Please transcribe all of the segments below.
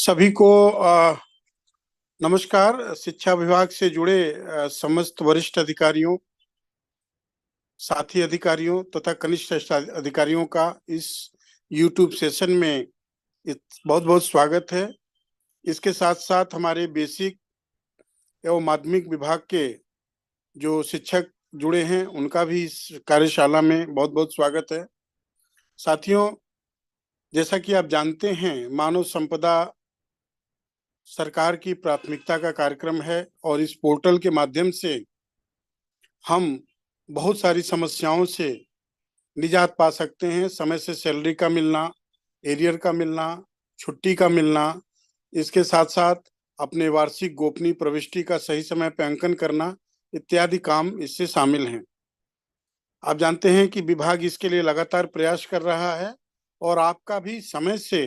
सभी को नमस्कार। शिक्षा विभाग से जुड़े समस्त वरिष्ठ अधिकारियों, साथी अधिकारियों तथा कनिष्ठ अधिकारियों का इस YouTube सेशन में बहुत बहुत स्वागत है। इसके साथ साथ हमारे बेसिक एवं माध्यमिक विभाग के जो शिक्षक जुड़े हैं उनका भी इस कार्यशाला में बहुत बहुत स्वागत है। साथियों, जैसा कि आप जानते हैं, मानव संपदा सरकार की प्राथमिकता का कार्यक्रम है और इस पोर्टल के माध्यम से हम बहुत सारी समस्याओं से निजात पा सकते हैं। समय से सैलरी का मिलना, एरियर का मिलना, छुट्टी का मिलना, इसके साथ साथ अपने वार्षिक गोपनीय प्रविष्टि का सही समय पे अंकन करना इत्यादि काम इससे शामिल हैं। आप जानते हैं कि विभाग इसके लिए लगातार प्रयास कर रहा है और आपका भी समय से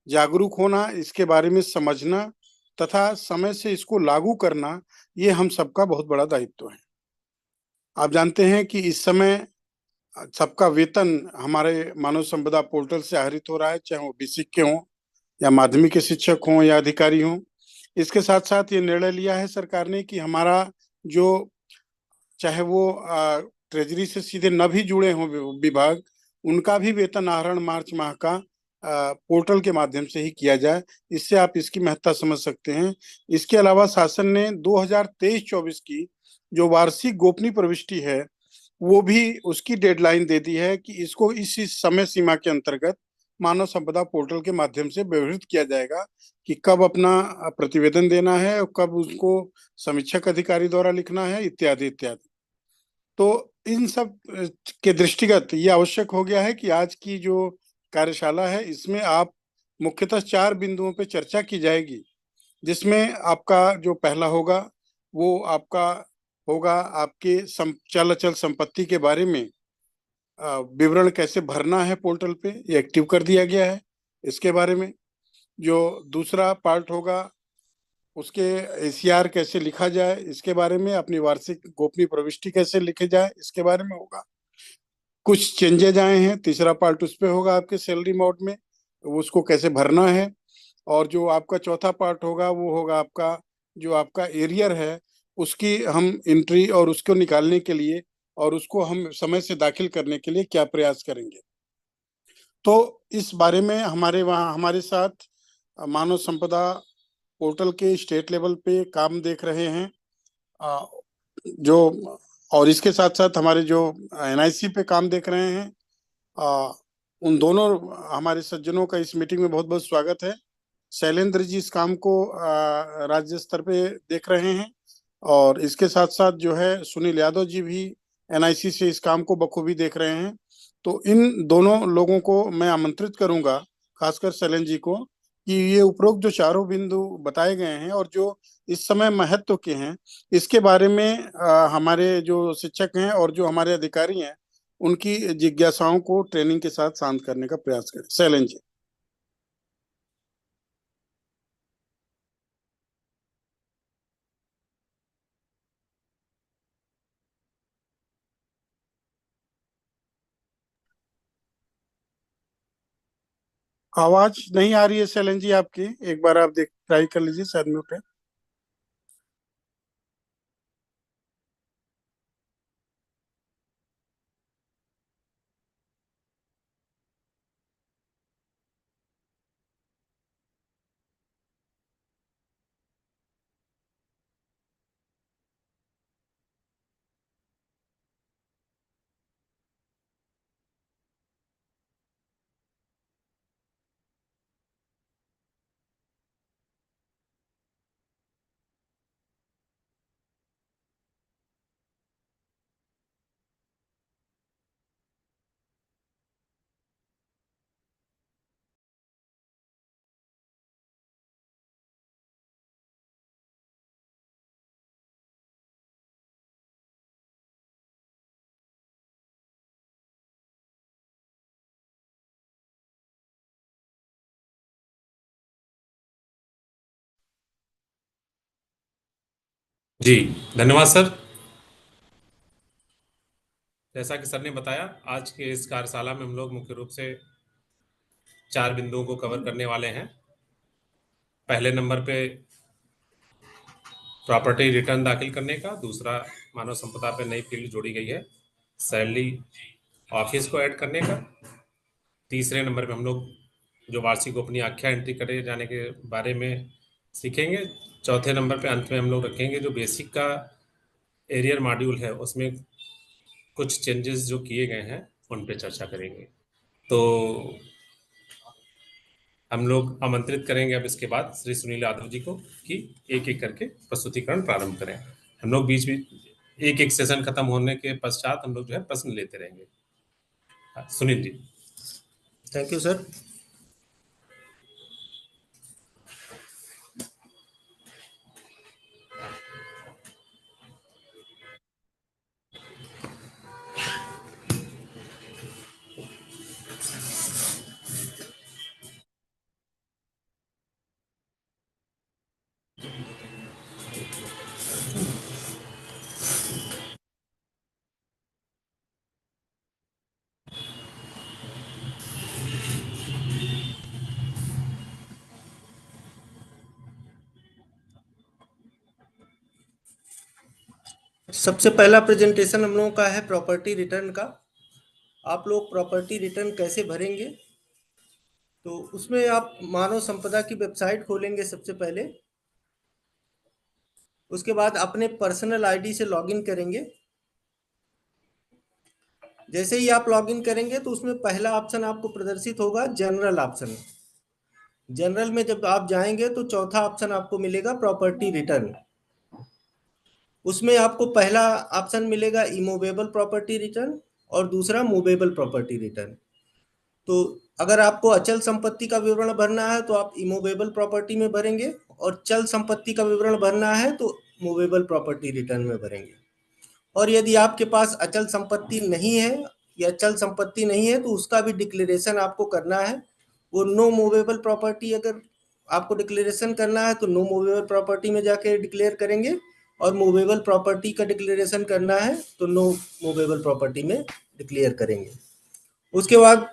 जागरूक होना, इसके बारे में समझना तथा समय से इसको लागू करना, ये हम सबका बहुत बड़ा दायित्व है। आप जानते हैं कि इस समय सबका वेतन हमारे मानव संपदा पोर्टल से आहरित हो रहा है, चाहे वो बेसिक के हों या माध्यमिक के शिक्षक हों या अधिकारी हों। इसके साथ साथ ये निर्णय लिया है सरकार ने कि हमारा जो, चाहे वो ट्रेजरी से सीधे न भी जुड़े हों विभाग, उनका भी वेतन आहरण मार्च माह का पोर्टल के माध्यम से ही किया जाए। इससे आप इसकी महत्ता समझ सकते हैं। इसके अलावा शासन ने 2023-24 की जो वार्षिक गोपनीय प्रविष्टि है, वो भी उसकी डेडलाइन दे दी है कि इसको इस समय सीमा के अंतर्गत मानव संपदा पोर्टल के माध्यम से व्यवहृत किया जाएगा कि कब अपना प्रतिवेदन देना है और कब उसको समीक्षक अधिकारी द्वारा लिखना है, इत्यादि इत्यादि। तो इन सब के दृष्टिगत ये आवश्यक हो गया है कि आज की जो कार्यशाला है, इसमें आप मुख्यतः 4 बिंदुओं पे चर्चा की जाएगी, जिसमें आपका जो पहला होगा वो आपका होगा आपके चल अचल संपत्ति के बारे में विवरण कैसे भरना है पोर्टल पे, ये एक्टिव कर दिया गया है। इसके बारे में जो दूसरा पार्ट होगा, उसके एसीआर कैसे लिखा जाए, इसके बारे में, अपनी वार्षिक गोपनीय प्रविष्टि कैसे लिखे जाए, इसके बारे में होगा। कुछ चेंजेज आए हैं, तीसरा पार्ट उस पे होगा आपके सैलरी मोड में, उसको कैसे भरना है। और जो आपका चौथा पार्ट होगा वो होगा आपका जो आपका एरियर है, उसकी हम एंट्री और उसको निकालने के लिए और उसको हम समय से दाखिल करने के लिए क्या प्रयास करेंगे। तो इस बारे में हमारे साथ मानव संपदा पोर्टल के स्टेट लेवल पे काम देख रहे हैं जो, और इसके साथ साथ हमारे जो एनआईसी पे काम देख रहे हैं, उन दोनों हमारे सज्जनों का इस मीटिंग में बहुत बहुत स्वागत है। शैलेंद्र जी इस काम को राज्य स्तर पे देख रहे हैं और इसके साथ साथ जो है सुनील यादव जी भी एनआईसी से इस काम को बखूबी देख रहे हैं। तो इन दोनों लोगों को मैं आमंत्रित करूंगा, खासकर शैलेंद्र जी को, कि ये उपरोक्त जो चारों बिंदु बताए गए हैं और जो इस समय महत्व के हैं, इसके बारे में हमारे जो शिक्षक हैं और जो हमारे अधिकारी हैं, उनकी जिज्ञासाओं को ट्रेनिंग के साथ शांत करने का प्रयास करें। शैलेंद्र जी। आवाज नहीं आ रही है शैलेंद्र जी आपकी, एक बार आप देख ट्राई कर लीजिए, शायद म्यूट है। जी, धन्यवाद सर। जैसा कि सर ने बताया, आज के इस कार्यशाला में हम लोग मुख्य रूप से 4 बिंदुओं को कवर करने वाले हैं। पहले नंबर पे प्रॉपर्टी रिटर्न दाखिल करने का, दूसरा मानव संपदा पे नई फील्ड जोड़ी गई है सैलरी ऑफिस को ऐड करने का, तीसरे नंबर पे हम लोग जो वार्षिक गोपनीय आख्या एंट्री करे जाने के बारे में सीखेंगे, चौथे नंबर पे अंत में हम लोग रखेंगे जो बेसिक का एरियर मॉड्यूल है उसमें कुछ चेंजेस जो किए गए हैं उन पे चर्चा करेंगे। तो हम लोग आमंत्रित करेंगे अब इसके बाद श्री सुनील यादव जी को कि एक एक करके प्रस्तुतिकरण प्रारंभ करें। हम लोग बीच में एक एक सेशन खत्म होने के पश्चात हम लोग जो है प्रश्न लेते रहेंगे। Sunil ji. Thank you sir. सबसे पहला प्रेजेंटेशन हम लोगों का है प्रॉपर्टी रिटर्न का। आप लोग प्रॉपर्टी रिटर्न कैसे भरेंगे, तो उसमें आप मानव संपदा की वेबसाइट खोलेंगे सबसे पहले। उसके बाद अपने पर्सनल आईडी से लॉगिन करेंगे। जैसे ही आप लॉगिन करेंगे तो उसमें पहला ऑप्शन आपको प्रदर्शित होगा जनरल ऑप्शन। जनरल में जब आप जाएंगे तो चौथा ऑप्शन आपको मिलेगा प्रॉपर्टी रिटर्न। उसमें आपको पहला ऑप्शन मिलेगा इमूवेबल प्रॉपर्टी रिटर्न और दूसरा मूवेबल प्रॉपर्टी रिटर्न। तो अगर आपको अचल संपत्ति का विवरण भरना है तो आप इमूवेबल प्रॉपर्टी में भरेंगे, और चल संपत्ति का विवरण भरना है तो मूवेबल प्रॉपर्टी रिटर्न में भरेंगे। और यदि आपके पास अचल संपत्ति नहीं है या चल संपत्ति नहीं है तो उसका भी डिक्लेरेशन आपको करना है। वो नो मूवेबल प्रॉपर्टी अगर आपको डिक्लेरेशन करना है तो नो मूवेबल प्रॉपर्टी में जाके डिक्लेयर करेंगे, और मूवेबल प्रॉपर्टी का डिक्लेरेशन करना है तो नो मूवेबल प्रॉपर्टी में डिक्लेयर करेंगे। उसके बाद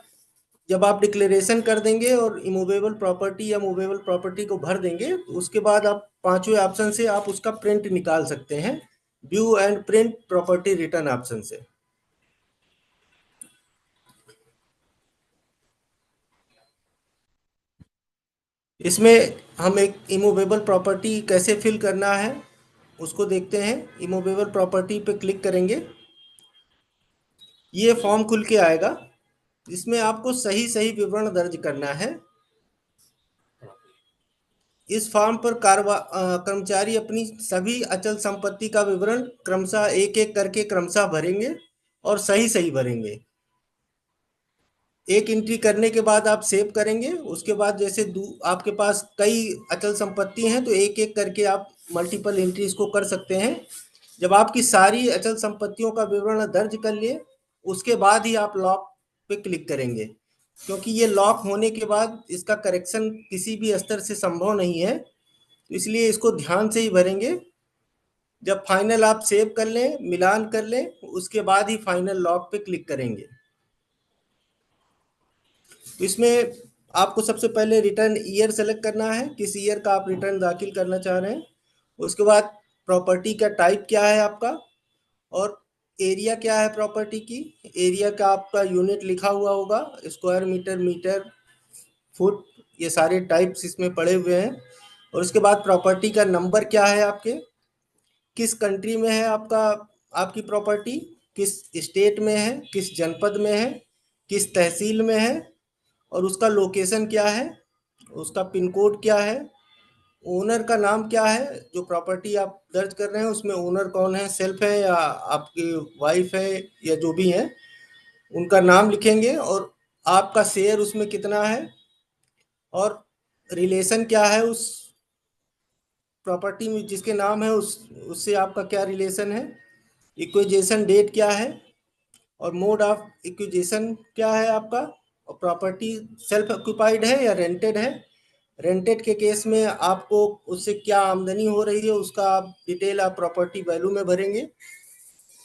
जब आप डिक्लेरेशन कर देंगे और इमूवेबल प्रॉपर्टी या मूवेबल प्रॉपर्टी को भर देंगे तो उसके बाद आप पांचवें ऑप्शन से आप उसका प्रिंट निकाल सकते हैं, view and print property return option से। इसमें हम एक इमूवेबल प्रॉपर्टी कैसे फिल करना है उसको देखते हैं। इमूवेबल प्रॉपर्टी पे क्लिक करेंगे, ये फॉर्म खुल के आएगा। इसमें आपको सही सही विवरण दर्ज करना है। इस फॉर्म पर कर्मचारी अपनी सभी अचल संपत्ति का विवरण क्रमशः एक एक करके क्रमशः भरेंगे और सही सही भरेंगे। एक एंट्री करने के बाद आप सेव करेंगे। उसके बाद जैसे आपके पास कई अचल संपत्ति हैं तो एक एक करके आप मल्टीपल एंट्रीज को कर सकते हैं। जब आपकी सारी अचल संपत्तियों का विवरण दर्ज कर लिए उसके बाद ही आप लॉक पे क्लिक करेंगे, क्योंकि ये लॉक होने के बाद इसका करेक्शन किसी भी स्तर से संभव नहीं है, तो इसलिए इसको ध्यान से ही भरेंगे। जब फाइनल आप सेव कर लें, मिलान कर लें, उसके बाद ही फाइनल लॉक पे क्लिक करेंगे। तो इसमें आपको सबसे पहले रिटर्न ईयर सेलेक्ट करना है, किस ईयर का आप रिटर्न दाखिल करना चाह रहे हैं। उसके बाद प्रॉपर्टी का टाइप क्या है आपका, और एरिया क्या है प्रॉपर्टी की। एरिया का आपका यूनिट लिखा हुआ होगा, स्क्वायर मीटर, मीटर, फुट, ये सारे टाइप्स इसमें पड़े हुए हैं। और उसके बाद प्रॉपर्टी का नंबर क्या है आपके, किस कंट्री में है आपकी प्रॉपर्टी, किस स्टेट में है, किस जनपद में है, किस तहसील में है, और उसका लोकेशन क्या है, उसका पिन कोड क्या है, ओनर का नाम क्या है। जो प्रॉपर्टी आप दर्ज कर रहे हैं उसमें ओनर कौन है, सेल्फ है या आपकी वाइफ है या जो भी है, उनका नाम लिखेंगे। और आपका शेयर उसमें कितना है, और रिलेशन क्या है उस प्रॉपर्टी में जिसके नाम है उससे आपका क्या रिलेशन है। इक्विजेशन डेट क्या है, और मोड ऑफ इक्विजेशन क्या है आपका, और प्रॉपर्टी सेल्फ ऑक्यूपाइड है या रेंटेड है। रेंटेड के केस में आपको उससे क्या आमदनी हो रही है उसका आप डिटेल आप प्रॉपर्टी वैल्यू में भरेंगे।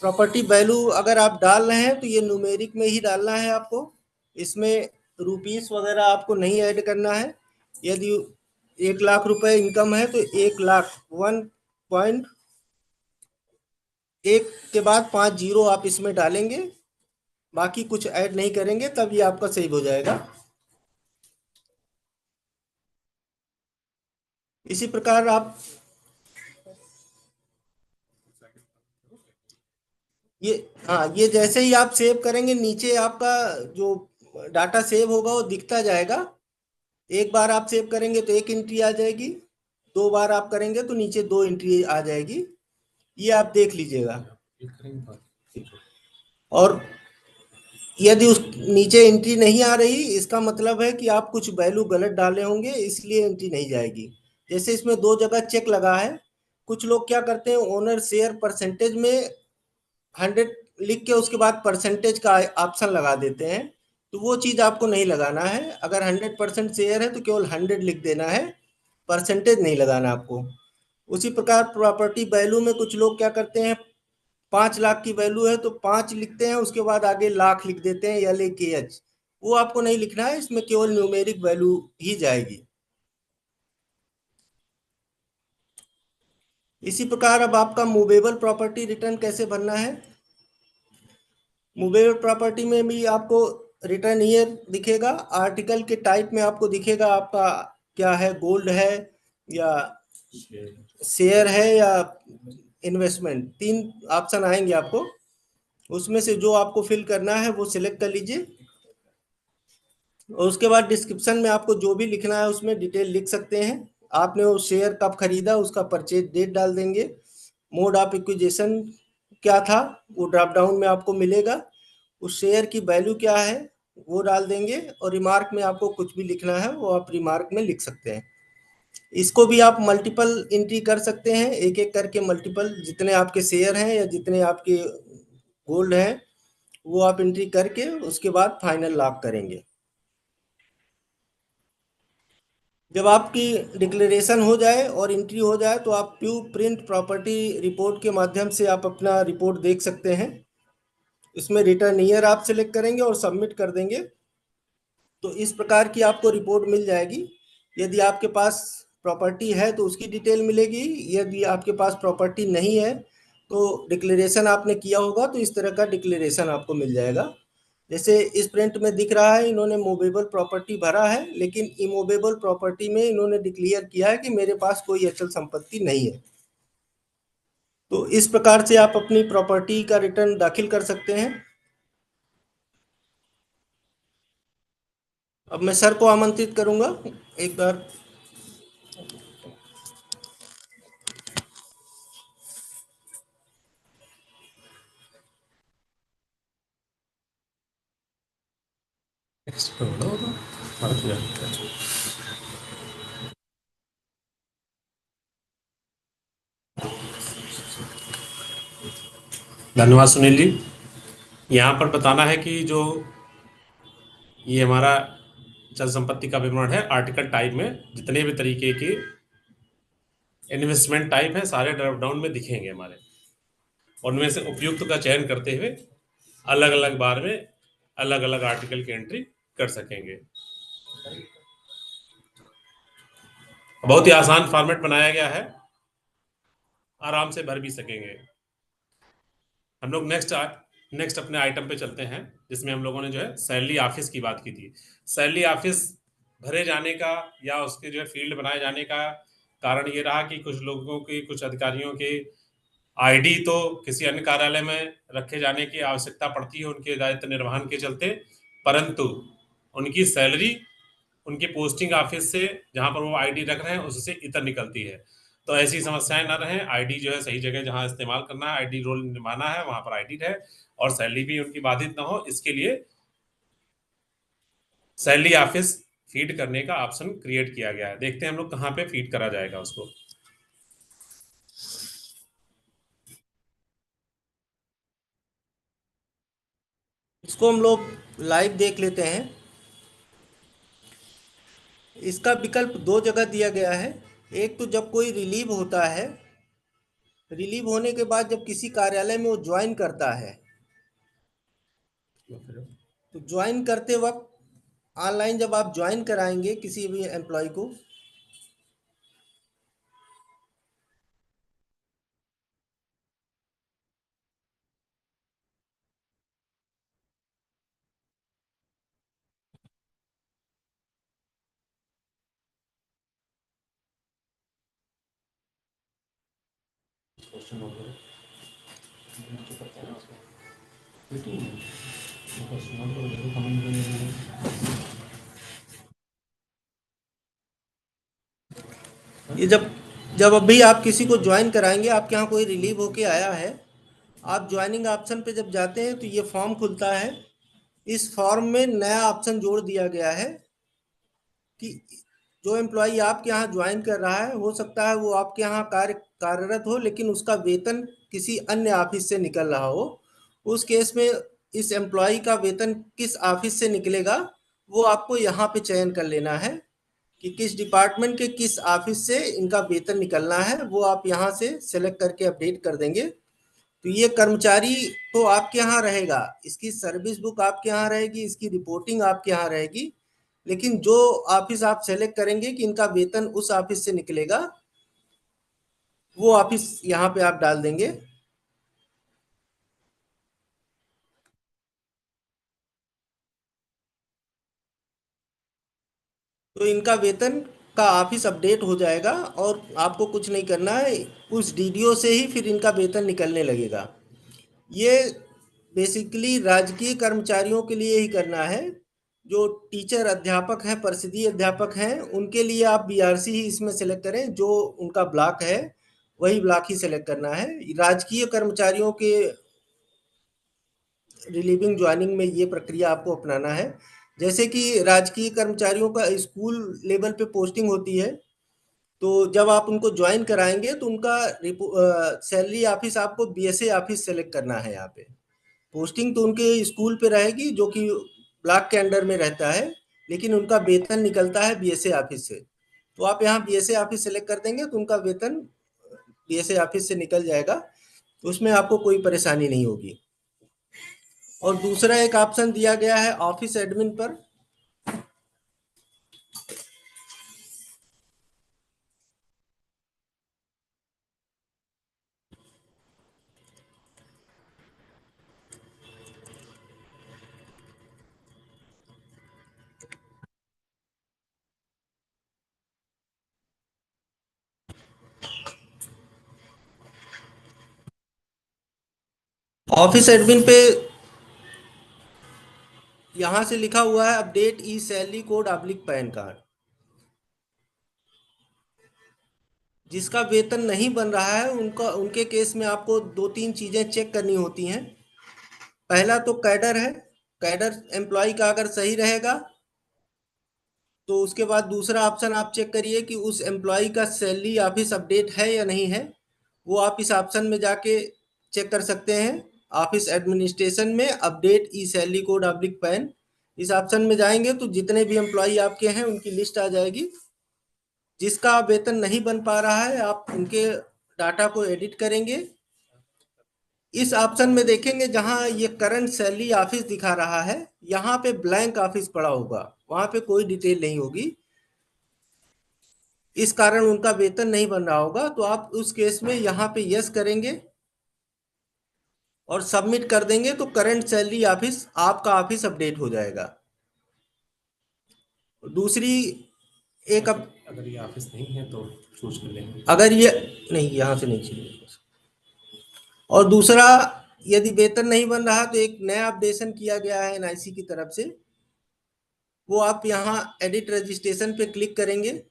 प्रॉपर्टी वैल्यू अगर आप डाल रहे हैं तो ये न्यूमेरिक में ही डालना है आपको, इसमें रुपीस वगैरह आपको नहीं ऐड करना है। यदि 1 लाख रुपए इनकम है तो 1 लाख 1.1 के बाद 5 जीरो आप इसमें डालेंगे, बाकी कुछ ऐड नहीं करेंगे, तब ये आपका सेव हो जाएगा। इसी प्रकार आप ये, हाँ, ये जैसे ही आप सेव करेंगे नीचे आपका जो डाटा सेव होगा वो दिखता जाएगा। एक बार आप सेव करेंगे तो 1 एंट्री आ जाएगी, 2 बार आप करेंगे तो नीचे 2 एंट्री आ जाएगी। ये आप देख लीजिएगा। और यदि उस नीचे एंट्री नहीं आ रही, इसका मतलब है कि आप कुछ वैल्यू गलत डाले होंगे, इसलिए एंट्री नहीं जाएगी। जैसे इसमें 2 जगह चेक लगा है, कुछ लोग क्या करते हैं, ओनर शेयर परसेंटेज में 100 लिख के उसके बाद परसेंटेज का ऑप्शन लगा देते हैं, तो वो चीज आपको नहीं लगाना है। अगर 100% शेयर है तो केवल 100 लिख देना है, परसेंटेज नहीं लगाना आपको। उसी प्रकार प्रॉपर्टी वैल्यू में कुछ लोग क्या करते हैं, 5 लाख की वैल्यू है तो 5 लिखते हैं, उसके बाद आगे लाख लिख देते हैं, LAKH। वो आपको नहीं लिखना है, इसमें केवल न्यूमेरिक वैल्यू ही जाएगी। इसी प्रकार अब आपका मूवेबल प्रॉपर्टी रिटर्न कैसे भरना है। मूवेबल प्रॉपर्टी में भी आपको रिटर्न ईयर दिखेगा, आर्टिकल के टाइप में आपको दिखेगा आपका क्या है, गोल्ड है या शेयर है या इन्वेस्टमेंट, 3 ऑप्शन आएंगे आपको। उसमें से जो आपको फिल करना है वो सिलेक्ट कर लीजिए, और उसके बाद डिस्क्रिप्शन में आपको जो भी लिखना है उसमें डिटेल लिख सकते हैं। आपने वो शेयर कब खरीदा उसका परचेज डेट डाल देंगे, मोड ऑफ एक्विजिशन क्या था वो ड्रॉप डाउन में आपको मिलेगा, उस शेयर की वैल्यू क्या है वो डाल देंगे, और रिमार्क में आपको कुछ भी लिखना है वो आप रिमार्क में लिख सकते हैं। इसको भी आप मल्टीपल एंट्री कर सकते हैं, एक एक करके मल्टीपल, जितने आपके शेयर हैं या जितने आपके गोल्ड हैं वो आप एंट्री करके उसके बाद फाइनल लॉक करेंगे। जब आपकी डिक्लेरेशन हो जाए और एंट्री हो जाए तो आप प्यू प्रिंट प्रॉपर्टी रिपोर्ट के माध्यम से आप अपना रिपोर्ट देख सकते हैं। इसमें रिटर्न ईयर आप सिलेक्ट करेंगे और सबमिट कर देंगे, तो इस प्रकार की आपको रिपोर्ट मिल जाएगी। यदि आपके पास प्रॉपर्टी है तो उसकी डिटेल मिलेगी, यदि आपके पास प्रॉपर्टी नहीं है तो डिक्लेरेशन आपने किया होगा तो इस तरह का डिक्लेरेशन आपको मिल जाएगा। जैसे इस प्रिंट में दिख रहा है इन्होंने मूवेबल प्रॉपर्टी भरा है, लेकिन इमूवेबल प्रॉपर्टी में इन्होंने डिक्लेयर किया है कि मेरे पास कोई अचल संपत्ति नहीं है। तो इस प्रकार से आप अपनी प्रॉपर्टी का रिटर्न दाखिल कर सकते हैं। अब मैं सर को आमंत्रित करूंगा एक बार। धन्यवाद सुनील जी। यहाँ पर बताना है कि जो ये हमारा चल संपत्ति का विवरण है, आर्टिकल टाइप में जितने भी तरीके के इन्वेस्टमेंट टाइप है सारे ड्रॉप डाउन में दिखेंगे हमारे, और उनमें से उपयुक्त का चयन करते हुए अलग अलग बार में अलग अलग आर्टिकल की एंट्री कर सकेंगे। बहुत ही आसान फॉर्मेट बनाया गया है, आराम से भर भी सकेंगे। हम लोग नेक्स्ट अपने आइटम पे चलते हैं, जिसमें हम लोगों ने जो है सैलरी ऑफिस की बात की थी। सैलरी ऑफिस भरे जाने का या उसके जो है फील्ड बनाए जाने का कारण ये रहा कि कुछ लोगों की, कुछ अधिकारियों के आईडी तो किसी अन्य कार्यालय में रखे जाने की आवश्यकता पड़ती है उनके दायित्व निर्वहन के चलते, परंतु उनकी सैलरी उनकी पोस्टिंग ऑफिस से जहां पर वो आईडी रख रहे हैं उससे इतर निकलती है। तो ऐसी समस्याएं ना रहें, आईडी जो है सही जगह जहां इस्तेमाल करना है, आईडी रोल निभाना है वहां पर आईडी रहे, और सैलरी भी उनकी बाधित ना हो, इसके लिए सैलरी ऑफिस फीड करने का ऑप्शन क्रिएट किया गया है। देखते हैं हम लोग कहाँ पे फीड करा जाएगा उसको। इसको हम लोग लाइव देख लेते हैं। इसका विकल्प 2 जगह दिया गया है। एक तो जब कोई रिलीव होता है, रिलीव होने के बाद जब किसी कार्यालय में वो ज्वाइन करता है, तो ज्वाइन करते वक्त ऑनलाइन जब आप ज्वाइन कराएंगे किसी भी एम्प्लॉय को, क्वेश्चन नोट करो, मुझे पता है उसको मीटिंग में क्वेश्चन नोट करो, देखो कमेंट करेंगे। ये जब जब अभी आप किसी को ज्वाइन कराएंगे, आपके यहाँ कोई रिलीव होके आया है, आप ज्वाइनिंग ऑप्शन पे जब जाते हैं तो ये फॉर्म खुलता है। इस फॉर्म में नया ऑप्शन जोड़ दिया गया है कि जो एम्प्लॉय आपके यहाँ ज्वाइन कर रहा है, हो सकता है वो आपके यहाँ कार्यरत हो, लेकिन उसका वेतन किसी अन्य ऑफिस से निकल रहा हो। उस केस में इस एम्प्लॉय का वेतन किस ऑफिस से निकलेगा, वो आपको यहाँ पे चयन कर लेना है कि किस डिपार्टमेंट के किस ऑफिस से इनका वेतन निकलना है। वो आप यहाँ से सेलेक्ट करके अपडेट कर देंगे। तो ये कर्मचारी तो आपके यहाँ रहेगा, इसकी सर्विस बुक आपके यहाँ रहेगी, इसकी रिपोर्टिंग आपके यहाँ रहेगी, लेकिन जो ऑफिस आप सेलेक्ट करेंगे कि इनका वेतन उस ऑफिस से निकलेगा, वो ऑफिस यहाँ पे आप डाल देंगे। तो इनका वेतन का ऑफिस अपडेट हो जाएगा और आपको कुछ नहीं करना है, उस डीडीओ से ही फिर इनका वेतन निकलने लगेगा। ये बेसिकली राजकीय कर्मचारियों के लिए ही करना है। जो टीचर अध्यापक हैं, परिषदीय अध्यापक हैं, उनके लिए आप बीआरसी ही इसमें सेलेक्ट करें, जो उनका ब्लॉक है वही ब्लॉक ही सेलेक्ट करना है। राजकीय कर्मचारियों के रिलीविंग ज्वाइनिंग में ये प्रक्रिया आपको अपनाना है। जैसे कि राजकीय कर्मचारियों का स्कूल लेवल पे पोस्टिंग होती है, तो जब आप उनको ज्वाइन कराएंगे तो उनका सैलरी ऑफिस आपको बीएसए ऑफिस सेलेक्ट करना है। यहाँ पे पोस्टिंग तो उनके स्कूल पे रहेगी, जो कि ब्लॉक के अंडर में रहता है, लेकिन उनका वेतन निकलता है बीएसए ऑफिस से। तो आप यहाँ बीएसए ऑफिस सेलेक्ट कर देंगे तो उनका वेतन बीएसए ऑफिस से निकल जाएगा, तो उसमें आपको कोई परेशानी नहीं होगी। और दूसरा एक ऑप्शन दिया गया है ऑफिस एडमिन पर। ऑफिस एडमिन पे यहाँ से लिखा हुआ है update e salary code oblique PAN card. जिसका वेतन नहीं बन रहा है उनके केस में आपको दो तीन चीजें चेक करनी होती हैं। पहला तो कैडर है, कैडर एम्प्लॉय का अगर सही रहेगा तो उसके बाद दूसरा ऑप्शन आप चेक करिए कि उस एम्प्लॉय का सैलरी ऑफिस अपडेट है या नहीं है। वो आप इस ऑप्शन में जाके चेक कर सकते हैं। ऑफिस एडमिनिस्ट्रेशन में update e salary code oblique pan, इस ऑप्शन में जाएंगे तो जितने भी एम्प्लॉय आपके हैं उनकी लिस्ट आ जाएगी। जिसका वेतन नहीं बन पा रहा है आप उनके डाटा को एडिट करेंगे। इस ऑप्शन में देखेंगे जहां ये करंट सैलरी ऑफिस दिखा रहा है, यहाँ पे ब्लैंक ऑफिस पड़ा होगा, वहां पे कोई डिटेल नहीं होगी। इस कारण उनका वेतन नहीं बन रहा होगा, तो आप उस केस में यहाँ पे यस करेंगे और सबमिट कर देंगे, तो करंट सैलरी ऑफिस आपका ऑफिस अपडेट हो जाएगा। दूसरी एक अगर ये ऑफिस नहीं है तो चूज कर लेंगे। अगर ये नहीं, यहाँ से नहीं चाहिए। और दूसरा, यदि वेतन नहीं बन रहा तो एक नया अपडेशन किया गया है एनआईसी की तरफ से, वो आप यहाँ एडिट रजिस्ट्रेशन पे क्लिक करेंगे।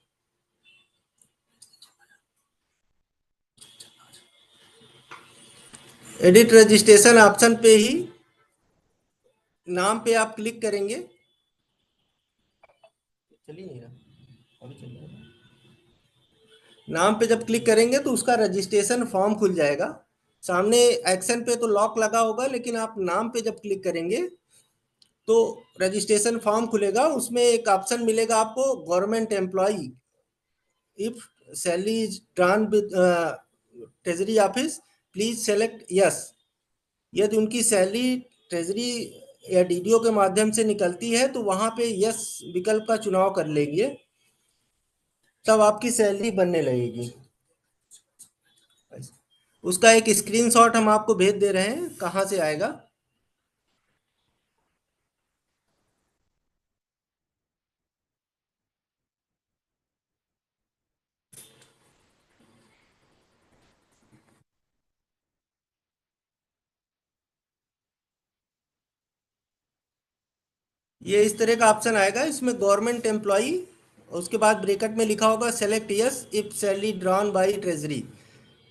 एडिट रजिस्ट्रेशन ऑप्शन पे ही नाम पे आप क्लिक करेंगे। चलिए नहीं रहा, अभी चल रहा है। नाम पे जब क्लिक करेंगे तो उसका रजिस्ट्रेशन फॉर्म खुल जाएगा। सामने एक्शन पे तो लॉक लगा होगा, लेकिन आप नाम पे जब क्लिक करेंगे तो रजिस्ट्रेशन फॉर्म खुलेगा। उसमें एक ऑप्शन मिलेगा आपको, government employ if salary is drawn with treasury office please select yes. यदि उनकी सैलरी ट्रेजरी या डीडीओ के माध्यम से निकलती है तो वहां पे यस विकल्प का चुनाव कर लेंगे, तब आपकी सैलरी बनने लगेगी। उसका एक स्क्रीनशॉट हम आपको भेज दे रहे हैं, कहाँ से आएगा। ये इस तरह का ऑप्शन आएगा, इसमें गवर्नमेंट एम्प्लॉई, उसके बाद ब्रैकेट में लिखा होगा select yes if salary drawn by treasury.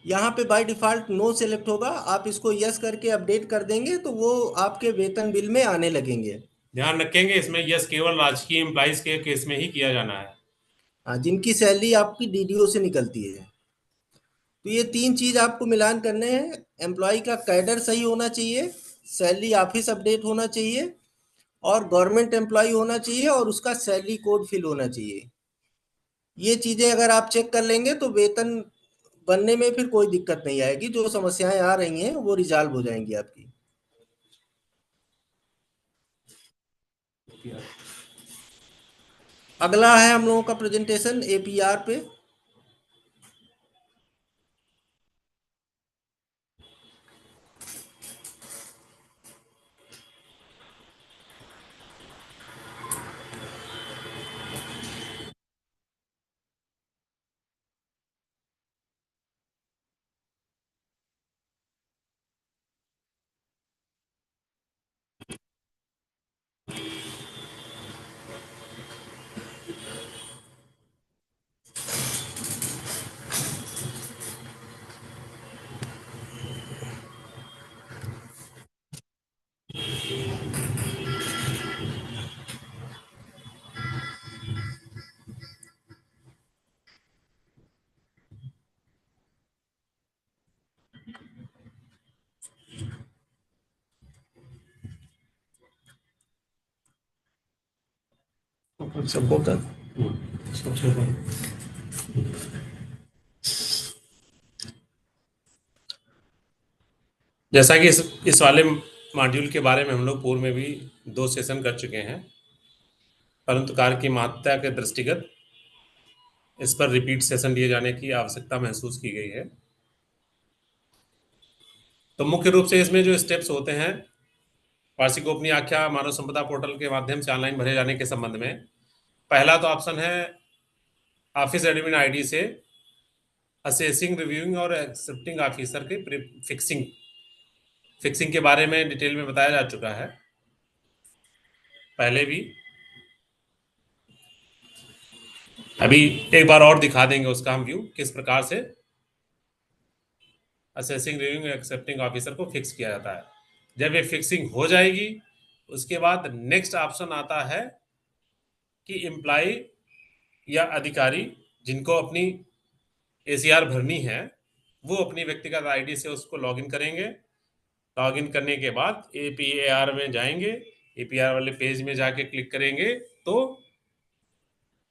यहाँ पे बाय डिफॉल्ट नो सेलेक्ट होगा, आप इसको यस करके अपडेट कर देंगे तो वो आपके वेतन बिल में आने लगेंगे। ध्यान रखेंगे इसमें यस केवल राजकीय एम्प्लॉइज के केस में ही किया जाना है। हाँ, जिनकी सैलरी आपकी डीडीओ से निकलती है। तो ये 3 चीज आपको मिलान करने हैं। एम्प्लॉय का कैडर सही होना चाहिए, सैलरी ऑफिस अपडेट होना चाहिए, और गवर्नमेंट एम्प्लॉय होना चाहिए, और उसका सैलरी कोड फिल होना चाहिए। ये चीजें अगर आप चेक कर लेंगे तो वेतन बनने में फिर कोई दिक्कत नहीं आएगी, जो समस्याएं आ रही हैं वो रिजॉल्व हो जाएंगी आपकी। अगला है हम लोगों का प्रेजेंटेशन एपीआर पे। जैसा कि इस वाले मॉड्यूल के बारे में हम लोग पूर्व में भी 2 सेशन कर चुके हैं, परंतु कार्य की महत्ता के दृष्टिगत इस पर रिपीट सेशन लिए जाने की आवश्यकता महसूस की गई है। तो मुख्य रूप से इसमें जो स्टेप्स होते हैं वार्षिक गोपनीय आख्या मानव संपदा पोर्टल के माध्यम से ऑनलाइन भरे जाने के संबंध में, पहला तो ऑप्शन है ऑफिस एडमिन आईडी से असेसिंग, रिव्यूइंग और एक्सेप्टिंग ऑफिसर के फिक्सिंग के बारे में डिटेल में बताया जा चुका है पहले भी। अभी एक बार और दिखा देंगे उसका हम व्यू, किस प्रकार से असेसिंग, रिव्यूइंग, एक्सेप्टिंग ऑफिसर को फिक्स किया जाता है। जब ये फिक्सिंग हो जाएगी उसके बाद नेक्स्ट ऑप्शन आता है कि एम्प्लॉय या अधिकारी जिनको अपनी एसीआर भरनी है वो अपनी व्यक्तिगत आईडी से उसको लॉगिन करेंगे। लॉगिन करने के बाद एपीआर में जाएंगे, एपीआर वाले पेज में जाके क्लिक करेंगे तो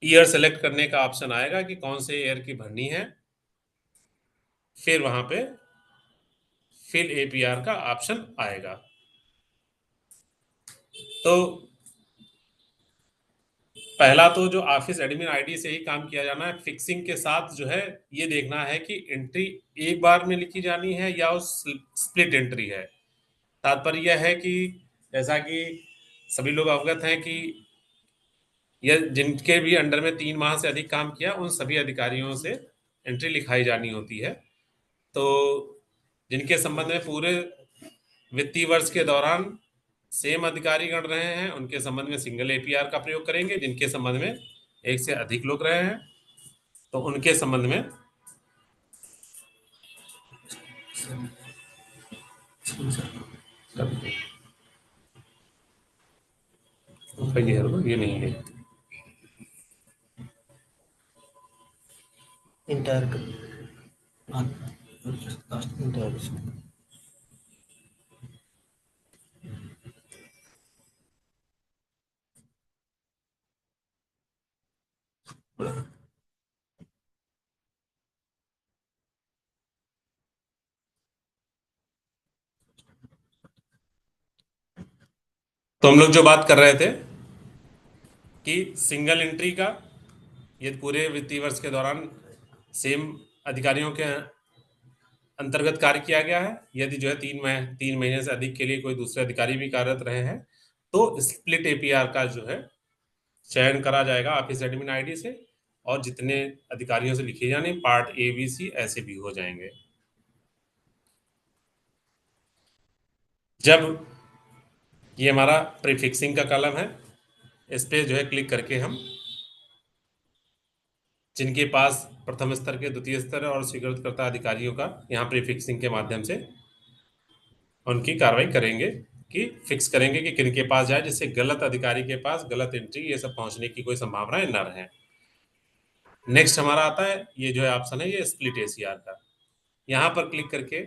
ईयर सेलेक्ट करने का ऑप्शन आएगा कि कौन से ईयर की भरनी है। फिर वहां पे फिल एपीआर का ऑप्शन आएगा। तो पहला तो जो ऑफिस एडमिन आईडी से ही काम किया जाना है। फिक्सिंग के साथ जो है ये देखना है कि एंट्री एक बार में लिखी जानी है या उस स्प्लिट एंट्री है। तात्पर्य यह है कि जैसा कि सभी लोग अवगत हैं कि यह जिनके भी अंडर में 3 माह से अधिक काम किया उन सभी अधिकारियों से एंट्री लिखाई जानी होती है। तो जिनके संबंध में पूरे वित्तीय वर्ष के दौरान सेम अधिकारी गण रहे हैं उनके संबंध में सिंगल एपीआर का प्रयोग करेंगे। जिनके संबंध में एक से अधिक लोग रहे हैं तो उनके संबंध में ये नहीं है तो हम लोग जो बात कर रहे थे कि सिंगल एंट्री का, ये पूरे वित्तीय वर्ष के दौरान सेम अधिकारियों के अंतर्गत कार्य किया गया है। यदि जो है 3 महीने से अधिक के लिए कोई दूसरे अधिकारी भी कार्यरत रहे हैं तो स्प्लिट एपीआर का जो है चयन करा जाएगा ऑफिस एडमिन आईडी से, और जितने अधिकारियों से लिखे जाने पार्ट ए बी सी ऐसे भी हो जाएंगे। जब ये हमारा प्रीफिक्सिंग का कॉलम है, इस पे जो है क्लिक करके हम जिनके पास प्रथम स्तर के, द्वितीय स्तर और स्वीकृतकर्ता अधिकारियों का यहाँ प्रीफिक्सिंग के माध्यम से उनकी कार्रवाई करेंगे कि फिक्स करेंगे कि किन के पास जाए, जिससे गलत अधिकारी के पास गलत एंट्री ये सब पहुंचने की कोई संभावनाएं न रहे। नेक्स्ट हमारा आता है, ये जो है ऑप्शन है ये स्प्लिट एसीआर का। यहाँ पर क्लिक करके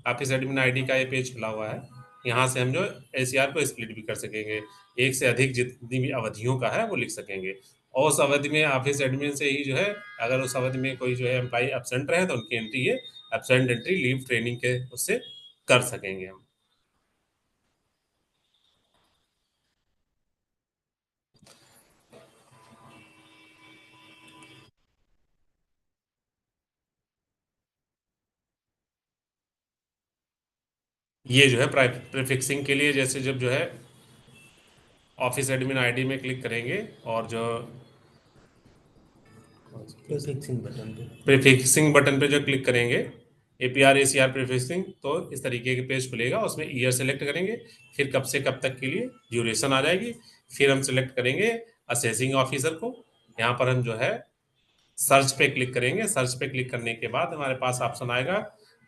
ऑफिस एडमिन आईडी का ये पेज खुला हुआ है। यहाँ से हम जो एसीआर को स्प्लिट भी कर सकेंगे, एक से अधिक जितनी भी अवधियों का है वो लिख सकेंगे। और उस अवधि में ऑफिस एडमिन से ही जो है, अगर उस अवधि में कोई जो है एम्प्लॉय एब्सेंट रहे तो उनकी एंट्री ये एब्सेंट एंट्री लीव ट्रेनिंग के उससे कर सकेंगे हम। ये जो है प्रीफिक्सिंग के लिए, जैसे जब जो है ऑफिस एडमिन आईडी में क्लिक करेंगे और जो प्रीफिक्सिंग बटन पे जो क्लिक करेंगे एपीआर एसीआर प्रीफिक्सिंग, तो इस तरीके के पेज खुलेगा। उसमें ईयर सेलेक्ट करेंगे, फिर कब से कब तक के लिए ड्यूरेशन आ जाएगी, फिर हम सेलेक्ट करेंगे असेसिंग ऑफिसर को। यहाँ पर हम जो है सर्च पे क्लिक करेंगे। सर्च पे क्लिक करने के बाद हमारे पास ऑप्शन आएगा,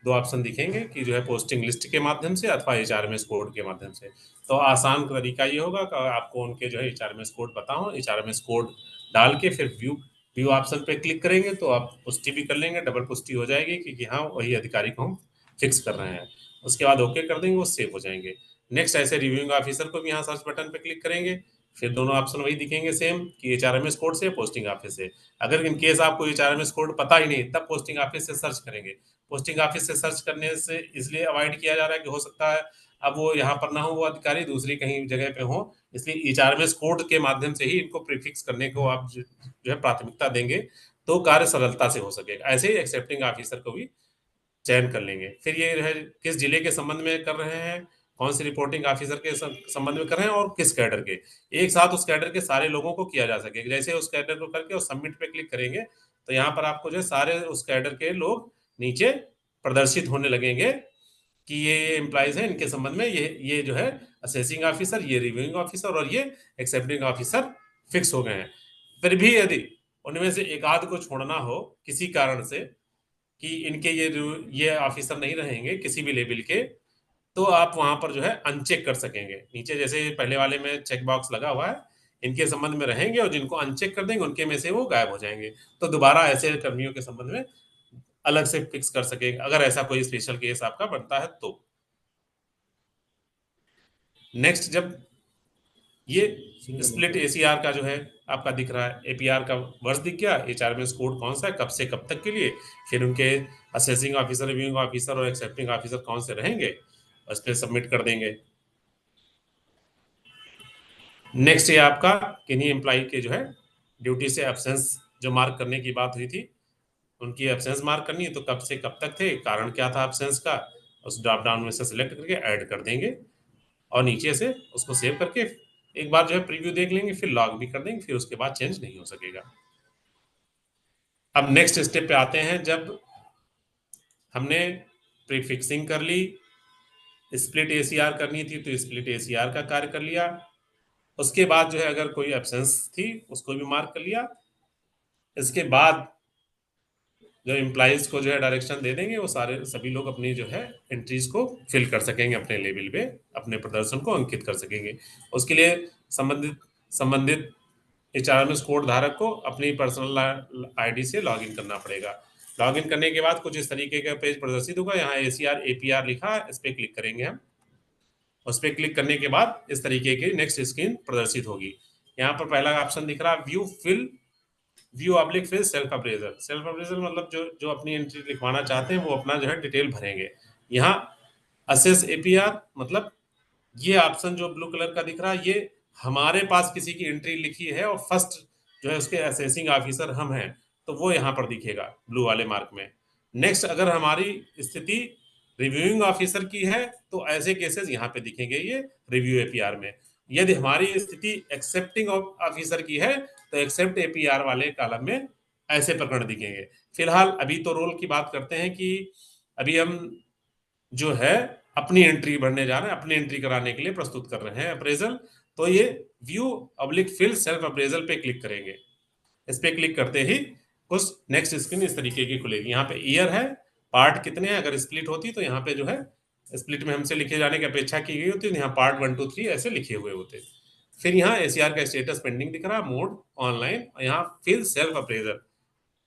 दो ऑप्शन दिखेंगे कि जो है पोस्टिंग लिस्ट के माध्यम से अथवा एचआरएमएस कोड के माध्यम से। तो आसान तरीका ये होगा कि आपको उनके जो है एचआरएमएस कोड बताऊं, एचआरएमएस कोड डाल के फिर व्यू व्यू ऑप्शन पे क्लिक करेंगे तो आप पुष्टि भी कर लेंगे, डबल पुष्टि हो जाएगी कि हाँ वही अधिकारी को हम फिक्स कर रहे हैं। उसके बाद ओके कर देंगे, वो सेव हो जाएंगे। नेक्स्ट ऐसे रिव्यूइंग ऑफिसर को भी यहाँ सर्च बटन पे क्लिक करेंगे, फिर दोनों ऑप्शन वही दिखेंगे सेम कि एचआरएमएस कोड से पोस्टिंग ऑफिस से। अगर इन केस आपको एचआरएमएस कोड पता ही नहीं तब पोस्टिंग ऑफिस से सर्च करेंगे। पोस्टिंग ऑफिस से सर्च करने से इसलिए अवॉइड किया जा रहा है कि हो सकता है अब वो यहाँ पर ना हो, वो अधिकारी दूसरी कहीं जगह पे हो, इसलिए एचआरएमएस कोड के माध्यम से ही इनको प्रीफिक्स करने को आप जो है प्राथमिकता देंगे तो कार्य सरलता से हो सकेगा। ऐसे ही एक्सेप्टिंग ऑफिसर को भी चयन कर लेंगे। फिर ये है किस जिले के संबंध में कर रहे हैं, कौन सी रिपोर्टिंग ऑफिसर के संबंध में कर रहे हैं और किस कैडर के, एक साथ उस कैडर के सारे लोगों को किया जा सके। जैसे उस कैडर को करके और सबमिट पे क्लिक करेंगे तो यहाँ पर आपको जो है सारे उस कैडर के लोग नीचे प्रदर्शित होने लगेंगे कि ये एम्प्लॉइज हैं, इनके संबंध में ये जो है असेसिंग ऑफिसर, ये रिव्यूइंग ऑफिसर और ये एक्सेप्टिंग ऑफिसर फिक्स हो गए हैं। फिर भी यदि उनमें से एक आध को छोड़ना हो किसी कारण से कि इनके ये ऑफिसर नहीं रहेंगे किसी भी लेवल के, तो आप वहां पर जो है अनचेक कर सकेंगे। नीचे जैसे पहले वाले में चेक बॉक्स लगा हुआ है, इनके संबंध में रहेंगे और जिनको अनचेक कर देंगे उनके में से वो गायब हो जाएंगे। तो दोबारा ऐसे कर्मियों के संबंध में अलग से फिक्स कर सकेंगे अगर ऐसा कोई स्पेशल केस आपका बनता है तो। नेक्स्ट, जब ये स्प्लिट एसीआर का जो है आपका दिख रहा है, एपीआर का वर्ष दिख गया, एचआरएमएस कोड कौन सा है, कब से कब तक के लिए, फिर उनके असेसिंग ऑफिसर, रिव्यूइंग ऑफिसर और एक्सेप्टिंग ऑफिसर कौन से रहेंगे, उस पर सबमिट कर देंगे। नेक्स्ट ये आपका किन्हीं एम्प्लॉय के जो है ड्यूटी से एब्सेंस जो मार्क करने की बात हुई थी, उनकी एब्सेंस मार्क करनी है तो कब से कब तक थे, कारण क्या था एब्सेंस का, उस ड्रॉप डाउन में से सिलेक्ट करके ऐड कर देंगे और नीचे से उसको सेव करके एक बार जो है प्रीव्यू देख लेंगे, फिर लॉग भी कर देंगे, फिर उसके बाद चेंज नहीं हो सकेगा। अब नेक्स्ट स्टेप पे आते हैं, जब हमने प्रीफिक्सिंग कर ली, स्प्लिट एसीआर करनी थी तो स्प्लिट एसीआर का कार्य कर लिया, उसके बाद जो है अगर कोई एब्सेंस थी उसको भी मार्क कर लिया। इसके बाद जो एम्प्लॉइज को जो है डायरेक्शन दे देंगे, वो सारे सभी लोग अपनी जो है एंट्रीज को फिल कर सकेंगे, अपने लेवल पे अपने प्रदर्शन को अंकित कर सकेंगे। उसके लिए संबंधित एचआरएमएस कोड धारक को अपनी पर्सनल आईडी से लॉगिन करना पड़ेगा। लॉगिन करने के बाद कुछ इस तरीके का पेज प्रदर्शित होगा, यहाँ एसीआर एपीआर लिखा है, इस पे क्लिक करेंगे हम। उस पर क्लिक करने के बाद इस तरीके की नेक्स्ट स्क्रीन प्रदर्शित होगी। यहाँ पर पहला ऑप्शन दिख रहा है view oblique fill self appraisal. Self appraisal मतलब जो अपनी एंट्री लिखवाना चाहते हैं वो अपना जो है डिटेल भरेंगे। यहाँ असेस एपीआर मतलब ये ऑप्शन जो ब्लू कलर का दिख रहा है, ये हमारे पास किसी की एंट्री लिखी है और फर्स्ट जो है उसके असेसिंग ऑफिसर हम हैं, तो वो यहाँ पर दिखेगा ब्लू वाले मार्क में। नेक्स्ट, अगर हमारी स्थिति रिव्यूइंग ऑफिसर की है तो ऐसे केसेस यहाँ पे दिखेंगे ये रिव्यू एपीआर में। यदि हमारी स्थिति एक्सेप्टिंग ऑफिसर की है तो एक्सेप्ट एपीआर वाले कॉलम में ऐसे प्रकरण दिखेंगे। फिलहाल अभी तो रोल की बात करते हैं कि अभी हम जो है अपनी एंट्री भरने जा रहे हैं, अपनी एंट्री कराने के लिए प्रस्तुत कर रहे हैं अप्रेजल। तो ये व्यू / फिल सेल्फ अप्रेजल पे क्लिक करेंगे। इस पे क्लिक करते ही कुछ नेक्स्ट स्क्रीन इस तरीके की खुलेगी। यहाँ पे ईयर है, पार्ट कितने हैं, अगर स्प्लिट होती तो यहाँ पे जो है स्प्लिट में हमसे लिखे जाने की अपेक्षा की गई होती, यहाँ पार्ट 1 2 3 ऐसे लिखे हुए होते। फिर यहाँ एसीआर का स्टेटस पेंडिंग दिख रहा, मोड ऑनलाइन, यहाँ फिल सेल्फ अप्रेजल।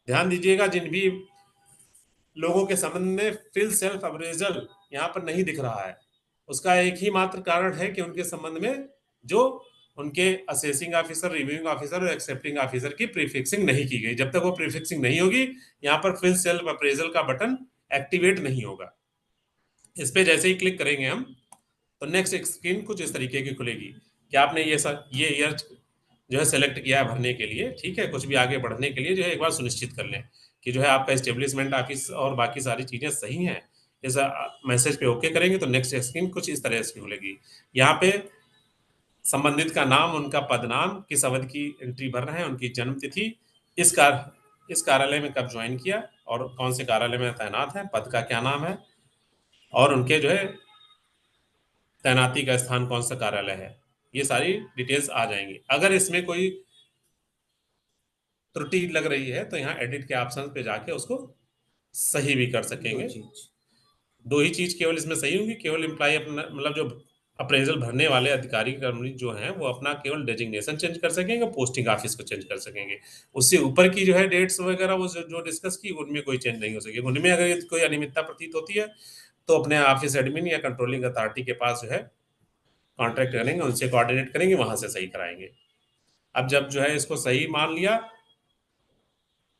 ध्यान दीजिएगा, जिन भी लोगों के संबंध में फिल सेल्फ अप्रेजल यहाँ पर नहीं दिख रहा है, उसका एक ही मात्र कारण है कि उनके संबंध में जो उनके असेसिंग ऑफिसर, रिव्यूइंग ऑफिसर और एक्सेप्टिंग ऑफिसर की प्रीफिक्सिंग नहीं की गई। जब तक वो प्रीफिक्सिंग नहीं होगी, यहाँ पर फिल सेल्फ अप्रेजल का बटन एक्टिवेट नहीं होगा। इस पे जैसे ही क्लिक करेंगे हम, तो नेक्स्ट स्क्रीन कुछ इस तरीके की खुलेगी कि आपने ये ईयर जो है सेलेक्ट किया है भरने के लिए, ठीक है। कुछ भी आगे बढ़ने के लिए जो है एक बार सुनिश्चित कर लें कि जो है आपका एस्टेब्लिशमेंट ऑफिस और बाकी सारी चीजें सही हैं। इस मैसेज पे ओके करेंगे तो नेक्स्ट स्क्रीन कुछ इस तरह से खुलेगी। यहाँ पे संबंधित का नाम, उनका पद नाम, किस अवधि की एंट्री भर रहे हैं, उनकी जन्म तिथि, इस कार्यालय में कब ज्वाइन किया और कौन से कार्यालय में तैनात है, पद का क्या नाम है और उनके जो है तैनाती का स्थान कौन सा कार्यालय है, ये सारी डिटेल्स आ जाएंगी। अगर इसमें कोई त्रुटि लग रही है तो यहाँ एडिट के ऑप्शन पे जाके उसको सही भी कर सकेंगे। दो ही चीज केवल इसमें सही होगी, केवल एम्प्लॉय अपना मतलब जो अप्रेजल भरने वाले अधिकारी कर्मचारी जो हैं वो अपना केवल डेजिग्नेशन चेंज कर सकेंगे, पोस्टिंग ऑफिस को चेंज कर सकेंगे। उससे ऊपर की जो है डेट्स वगैरह वो जो डिस्कस की, उनमें कोई चेंज नहीं हो सकेगी। उनमें अगर कोई अनियमितता प्रतीत होती है तो अपने ऑफिस एडमिन या कंट्रोलिंग अथॉरिटी के पास जो है कॉन्टैक्ट करेंगे, उनसे कोऑर्डिनेट करेंगे, वहां से सही कराएंगे। अब जब जो है इसको सही मान लिया,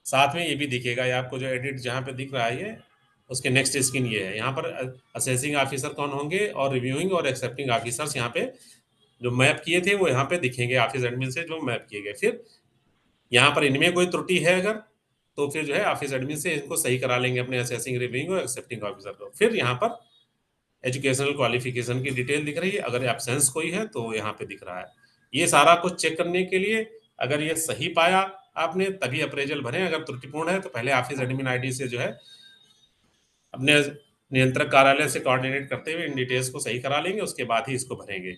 साथ में ये भी दिखेगा, ये आपको जो एडिट जहाँ पे दिख रहा है ये उसके नेक्स्ट स्क्रीन ये है। यहाँ पर असेसिंग ऑफिसर कौन होंगे और रिव्यूइंग और एक्सेप्टिंग ऑफिसर्स यहाँ पे जो मैप किए थे वो यहाँ पे दिखेंगे, ऑफिस एडमिन से जो मैप किए गए। फिर यहाँ पर इनमें कोई त्रुटि है अगर, तो फिर जो है ऑफिस एडमिन से इनको सही करा लेंगे अपने असेसिंग, रिव्यूइंग और एक्सेप्टिंग ऑफिसर को। फिर यहाँ पर एजुकेशनल क्वालिफिकेशन की डिटेल दिख रही है, अगर एब्सेंस कोई है तो यहाँ पे दिख रहा है। ये सारा कुछ चेक करने के लिए अगर ये सही पाया आपने तभी अप्रेजल भरें, अगर त्रुटिपूर्ण है तो पहले ऑफिस एडमिन आईडी से जो है अपने नियंत्रक कार्यालय से कोऑर्डिनेट करते हुए इन डिटेल्स को सही करा लेंगे, उसके बाद ही इसको भरेंगे।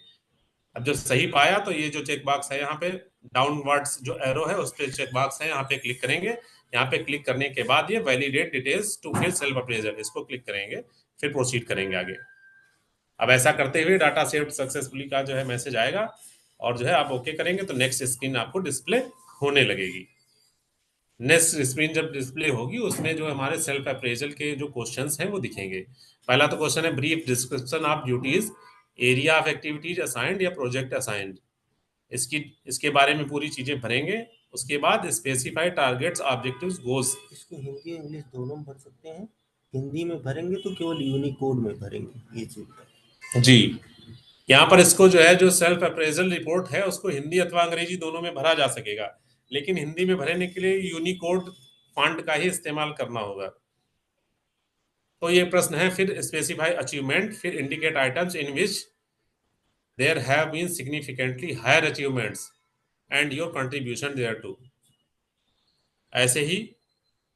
अब जब सही पाया तो ये जो चेक बॉक्स है यहाँ पे डाउनवर्ड्स जो एरो है उस पे चेक बॉक्स है, यहाँ पे क्लिक करेंगे। यहाँ पे क्लिक करने के बाद ये validate details to fill self appraisal, इसको क्लिक करेंगे, फिर प्रोसीड करेंगे आगे। अब ऐसा करते हुए डाटा सेव्ड सक्सेसफुली का जो है मैसेज आएगा और जो है आप ओके करेंगे तो नेक्स्ट स्क्रीन आपको डिस्प्ले होने लगेगी। नेक्स्ट स्क्रीन जब डिस्प्ले होगी उसमें जो हमारे सेल्फ अप्रेजल के जो क्वेश्चंस हैं वो दिखेंगे। पहला तो क्वेश्चन है brief description of duties, area of activities assigned या प्रोजेक्ट असाइंड। इसके बारे में पूरी चीजें भरेंगे। उसके बाद स्पेसिफाई टारगेट्स, ऑब्जेक्टिव्स, गोल्स। इसको हिंदी इंग्लिश दोनों में भर सकते हैं। हिंदी में भरेंगे तो केवल यूनिकोड में भरेंगे, ये चीज जी। यहाँ पर इसको जो है जो सेल्फ अप्रेजल रिपोर्ट है उसको हिंदी अथवा अंग्रेजी दोनों में भरा जा सकेगा, लेकिन हिंदी में भरने के लिए यूनिकोड फॉन्ट का ही इस्तेमाल करना होगा। तो ये प्रश्न है, फिर स्पेसिफाई अचीवमेंट, फिर indicate items in which there have been significantly higher achievements and your contribution thereto. ऐसे ही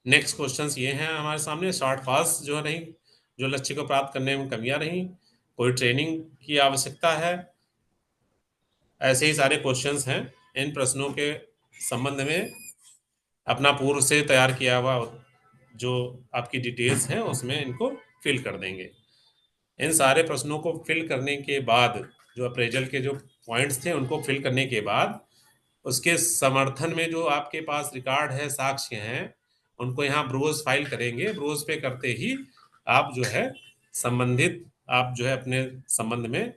नेक्स्ट क्वेश्चंस ये हैं हमारे सामने, शॉर्ट पास जो नहीं, जो लक्ष्य को प्राप्त करने में कमियां रही, कोई ट्रेनिंग की आवश्यकता है, ऐसे ही सारे क्वेश्चंस हैं। इन प्रश्नों के संबंध में अपना पूर्व से तैयार किया हुआ जो आपकी डिटेल्स हैं उसमें इनको फिल कर देंगे। इन सारे प्रश्नों को फिल करने के बाद जो अप्रेजल के जो पॉइंट्स थे उनको फिल करने के बाद उसके समर्थन में जो आपके पास रिकॉर्ड है, साक्ष्य हैं, उनको यहाँ ब्रोज फाइल करेंगे। ब्रोज पे करते ही आप जो है संबंधित आप जो है अपने संबंध में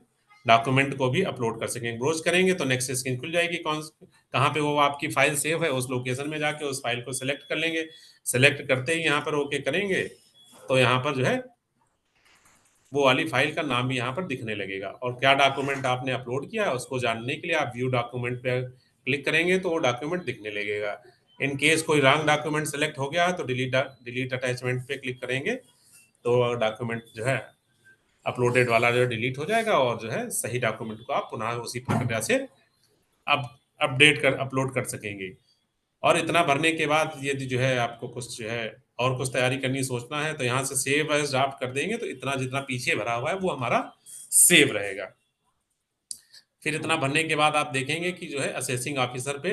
डॉक्यूमेंट को भी अपलोड कर सकेंगे। ब्रोज करेंगे तो नेक्स्ट स्क्रीन खुल जाएगी, कहाँ पे वो आपकी फाइल सेव है उस लोकेशन में जाके उस फाइल को सिलेक्ट कर लेंगे। सिलेक्ट करते ही यहाँ पर ओके करेंगे तो यहाँ पर जो है वो वाली फाइल का नाम भी यहाँ पर दिखने लगेगा और क्या डॉक्यूमेंट आपने अपलोड किया है उसको जानने के लिए आप व्यू डॉक्यूमेंट पे क्लिक करेंगे तो वो डॉक्यूमेंट दिखने लगेगा। इन केस कोई रॉन्ग डॉक्यूमेंट सेलेक्ट हो गया है तो डिलीट अटैचमेंट पे क्लिक करेंगे तो डॉक्यूमेंट जो है अपलोडेड वाला जो डिलीट हो जाएगा और जो है सही डॉक्यूमेंट को आप पुनः उसी प्रक्रिया से अब अपडेट कर अपलोड कर सकेंगे। और इतना भरने के बाद यदि जो है आपको कुछ जो है और कुछ तैयारी करनी सोचना है तो यहाँ से सेव एज ड्राफ्ट कर देंगे तो इतना जितना पीछे भरा हुआ है वो हमारा सेव रहेगा। फिर इतना भरने के बाद आप देखेंगे कि जो है असेसिंग ऑफिसर पे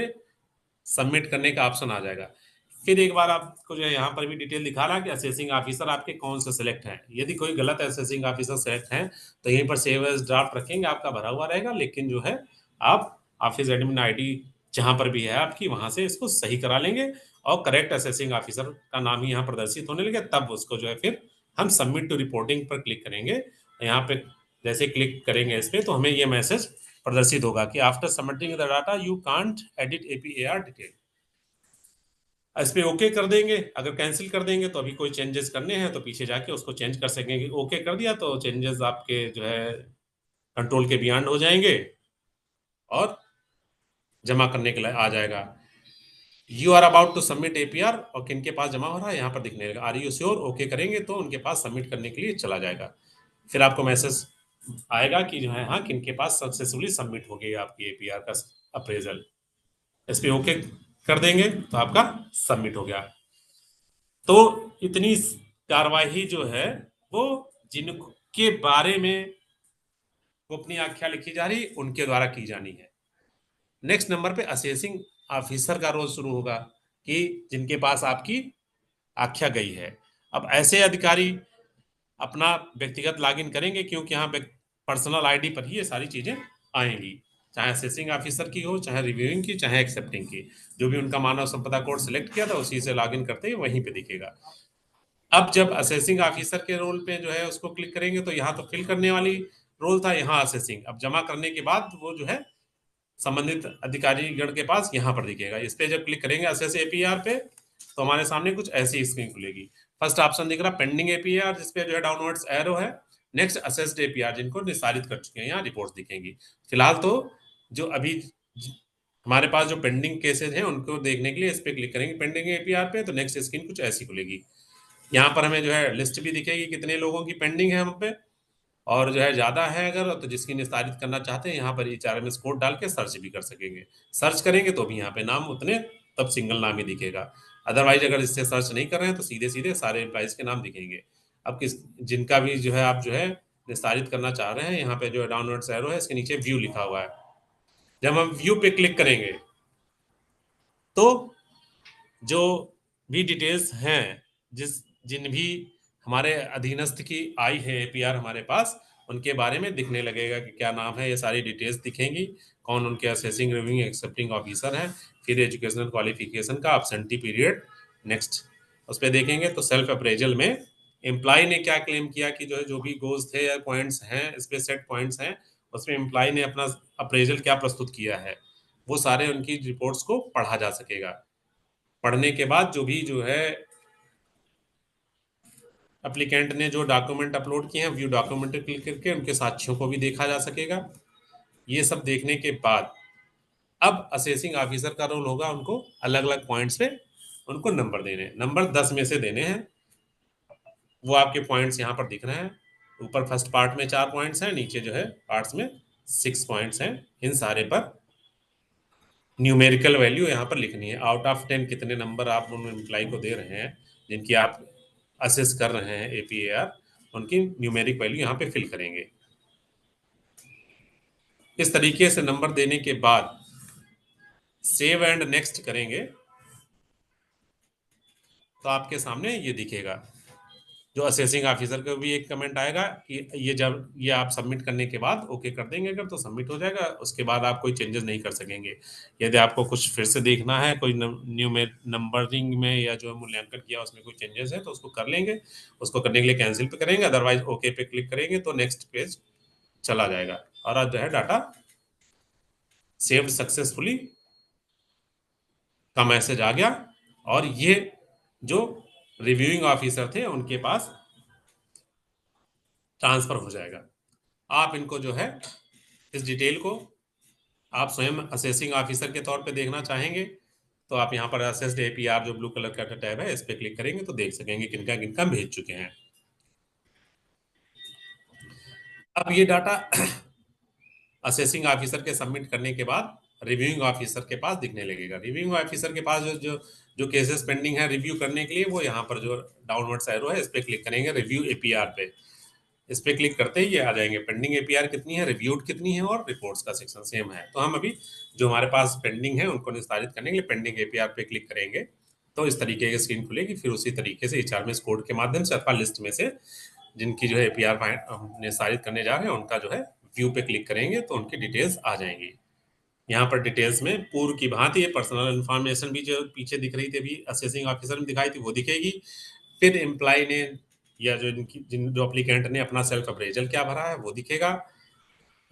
सबमिट करने का ऑप्शन आ जाएगा। फिर एक बार आपको जो है यहाँ पर भी डिटेल दिखा रहा है कि असेसिंग ऑफिसर आपके कौन से सिलेक्ट हैं। यदि कोई गलत असेसिंग ऑफिसर सेलेक्ट हैं तो यहीं पर सेव एज ड्राफ्ट रखेंगे, आपका भरा हुआ रहेगा, लेकिन जो है आप ऑफिस एडमिन आईडी जहां पर भी है आपकी वहां से इसको सही करा लेंगे और करेक्ट असेसिंग ऑफिसर का नाम ही यहाँ प्रदर्शित होने लगे। तब उसको जो है फिर हम सबमिट टू रिपोर्टिंग पर क्लिक करेंगे। यहाँ पे जैसे क्लिक करेंगे इस पे तो हमें ये मैसेज प्रदर्शित होगा कि after submitting the data you can't edit APAR detail. इस पे ओके कर देंगे। अगर कैंसिल कर देंगे तो अभी कोई चेंजेस करने हैं तो पीछे जाके उसको चेंज कर सकेंगे। ओके कर दिया तो चेंजेस आपके जो है कंट्रोल के बियॉन्ड हो जाएंगे और जमा करने के लिए आ जाएगा। You are about to submit APR और किन के पास जमा हो रहा है यहाँ पर दिखने लगा। Are you sure? ओके करेंगे तो उनके पास सबमिट करने के लिए चला जाएगा। फिर आपको मैसेज आएगा कि जो है हाँ किन के पास सक्सेसफुली सबमिट हो गई आपकी APR का अप्रेजल। इस पे ओके कर देंगे तो आपका सबमिट हो गया। तो इतनी कार्यवाही जो है वो जिनके बारे में वो अपनी आख्या लिखी जा रही उनके द्वारा की जानी है। नेक्स्ट नंबर पे असेसिंग ऑफिसर का रोल शुरू होगा कि जिनके पास आपकी आख्या गई है। अब ऐसे अधिकारी अपना व्यक्तिगत लॉगिन करेंगे क्योंकि यहाँ पर्सनल आईडी पर ही ये सारी चीजें आएंगी, चाहे असेसिंग ऑफिसर की हो, चाहे रिव्यूइंग की, चाहे एक्सेप्टिंग की। जो भी उनका मानव संपदा कोड सिलेक्ट किया था उसी से लॉगिन करते ही वहीं पे दिखेगा। अब जब असेसिंग ऑफिसर के रोल पे जो है उसको क्लिक करेंगे तो यहाँ तो फिल करने वाली रोल था, यहाँ असेसिंग। अब जमा करने के बाद वो जो है संबंधित अधिकारी गण के पास यहाँ पर दिखेगा। इस पे जब क्लिक करेंगे असेस APR पे तो हमारे सामने कुछ ऐसी स्क्रीन खुलेगी। फर्स्ट ऑप्शन दिख रहा पेंडिंग APR, जिसपे जो है डाउनवर्ड्स एरो है। नेक्स्ट असेस्ड APR, जिनको निस्तारित कर चुके हैं, यहाँ रिपोर्ट्स दिखेंगी। फिलहाल तो जो अभी हमारे पास जो पेंडिंग केसेज हैं उनको देखने के लिए इस पे क्लिक करेंगे पेंडिंग APR पे तो नेक्स्ट स्क्रीन कुछ ऐसी खुलेगी। यहाँ पर हमें जो है लिस्ट भी दिखेगी कितने लोगों की पेंडिंग है हम पे, और जो है ज्यादा है अगर तो जिसकी निस्तारित करना चाहते हैं यहाँ पर HRMS कोड डाल के सर्च भी कर सकेंगे। सर्च करेंगे तो भी यहाँ पे नाम उतने तब सिंगल नाम ही दिखेगा। अदरवाइज अगर इससे सर्च नहीं कर रहे हैं तो सीधे सीधे सारे एम्प्लॉइज के नाम दिखेंगे। अब जिनका भी जो है आप जो है निस्तारित करना चाह रहे हैं, यहाँ पे जो है डाउनवर्ड्स एरो है, इसके नीचे व्यू लिखा हुआ है। जब हम व्यू पे क्लिक करेंगे तो जो भी डिटेल्स हैं जिन भी हमारे अधीनस्थ की आई है APR हमारे पास, उनके बारे में दिखने लगेगा कि क्या नाम है, ये सारी डिटेल्स दिखेंगी, कौन उनके असेसिंग रिव्यूइंग एक्सेप्टिंग ऑफिसर हैं, फिर एजुकेशनल क्वालिफिकेशन का एब्सेंटी पीरियड। नेक्स्ट उस पर देखेंगे तो सेल्फ अप्रेजल में एम्प्लॉय ने क्या क्लेम किया कि जो है जो भी गोल्स थे या पॉइंट्स हैं इस पे सेट पॉइंट्स हैं, उसमें एम्प्लॉय ने अपना अप्रेजल क्या प्रस्तुत किया है, वो सारे उनकी रिपोर्ट्स को पढ़ा जा सकेगा। पढ़ने के बाद जो भी जो है एप्लीकेंट ने जो डॉक्यूमेंट अपलोड किए हैं व्यू डॉक्यूमेंट क्लिक करके उनके साक्ष्यों को भी देखा जा सकेगा। ये सब देखने के बाद अब असेसिंग ऑफिसर का रोल होगा उनको अलग अलग पॉइंट्स पे उनको नंबर देने। नंबर 10 में से देने हैं। वो आपके पॉइंट्स यहाँ पर दिख रहे हैं। ऊपर फर्स्ट पार्ट में 4 पॉइंट्स हैं, नीचे जो है पार्ट्स में 6 पॉइंट्स हैं। इन सारे पर न्यूमेरिकल वैल्यू यहाँ पर लिखनी है। आउट ऑफ 10 कितने नंबर आप उन एम्प्लॉय को दे रहे हैं जिनकी आप असेस कर रहे हैं APAR, उनकी न्यूमेरिक वैल्यू यहाँ पे फिल करेंगे। इस तरीके से नंबर देने के बाद सेव एंड नेक्स्ट करेंगे तो आपके सामने ये दिखेगा। जो असेसिंग ऑफिसर का भी एक कमेंट आएगा कि ये जब ये आप सबमिट करने के बाद ओके कर देंगे अगर तो सबमिट हो जाएगा। उसके बाद आप कोई चेंजेस नहीं कर सकेंगे। यदि आपको कुछ फिर से देखना है, कोई न्यू में नंबरिंग में या जो मूल्यांकन किया उसमें कोई चेंजेस है तो उसको कर लेंगे। उसको करने के लिए कैंसिल पे करेंगे, अदरवाइज ओके पे क्लिक करेंगे तो नेक्स्ट पेज चला जाएगा और आज जो है डाटा सेव्ड सक्सेसफुली का मैसेज आ गया और ये जो रिव्यूइंग ऑफिसर थे उनके पास ट्रांसफर हो जाएगा। आप इनको जो है इस डिटेल को आप स्वयं असेसिंग ऑफिसर के तौर पे देखना चाहेंगे तो आप यहाँ पर असेस्ड APR जो ब्लू कलर का टैब है इस पे क्लिक करेंगे तो देख सकेंगे किनका किनका भेज चुके हैं। अब ये डाटा असेसिंग ऑफिसर के सबमिट करने के बाद रिव्यूइंग ऑफिसर के पास दिखने लगेगा। रिव्यूइंग ऑफिसर के पास जो केसेस पेंडिंग है रिव्यू करने के लिए वो यहाँ पर जो डाउनवर्ड्स एरो है इस पे क्लिक करेंगे रिव्यू APR पे। इस पे क्लिक करते ही ये आ जाएंगे। पेंडिंग एपीआर कितनी है, रिव्यूड कितनी है और रिपोर्ट्स का सेक्शन सेम है। तो हम अभी जो हमारे पास पेंडिंग है उनको निस्तारित करने के लिए पेंडिंग एपीआर पे क्लिक करेंगे तो इस तरीके की स्क्रीन खुलेगी। फिर उसी तरीके से HRMS कोड के माध्यम से अथवा लिस्ट में से जिनकी जो है एपीआर हम निस्तारित करने जा रहे हैं उनका जो है व्यू पे क्लिक करेंगे तो उनकी डिटेल्स आ जाएंगी। यहाँ पर डिटेल्स में पूर्व की भांति पर्सनल इन्फॉर्मेशन भी जो पीछे दिख रही थी अभी असेसिंग ऑफिसर में दिखाई थी वो दिखेगी। फिर एम्प्लॉय ने या जो अप्लीकेंट ने अपना सेल्फ अप्रेजल क्या भरा है वो दिखेगा।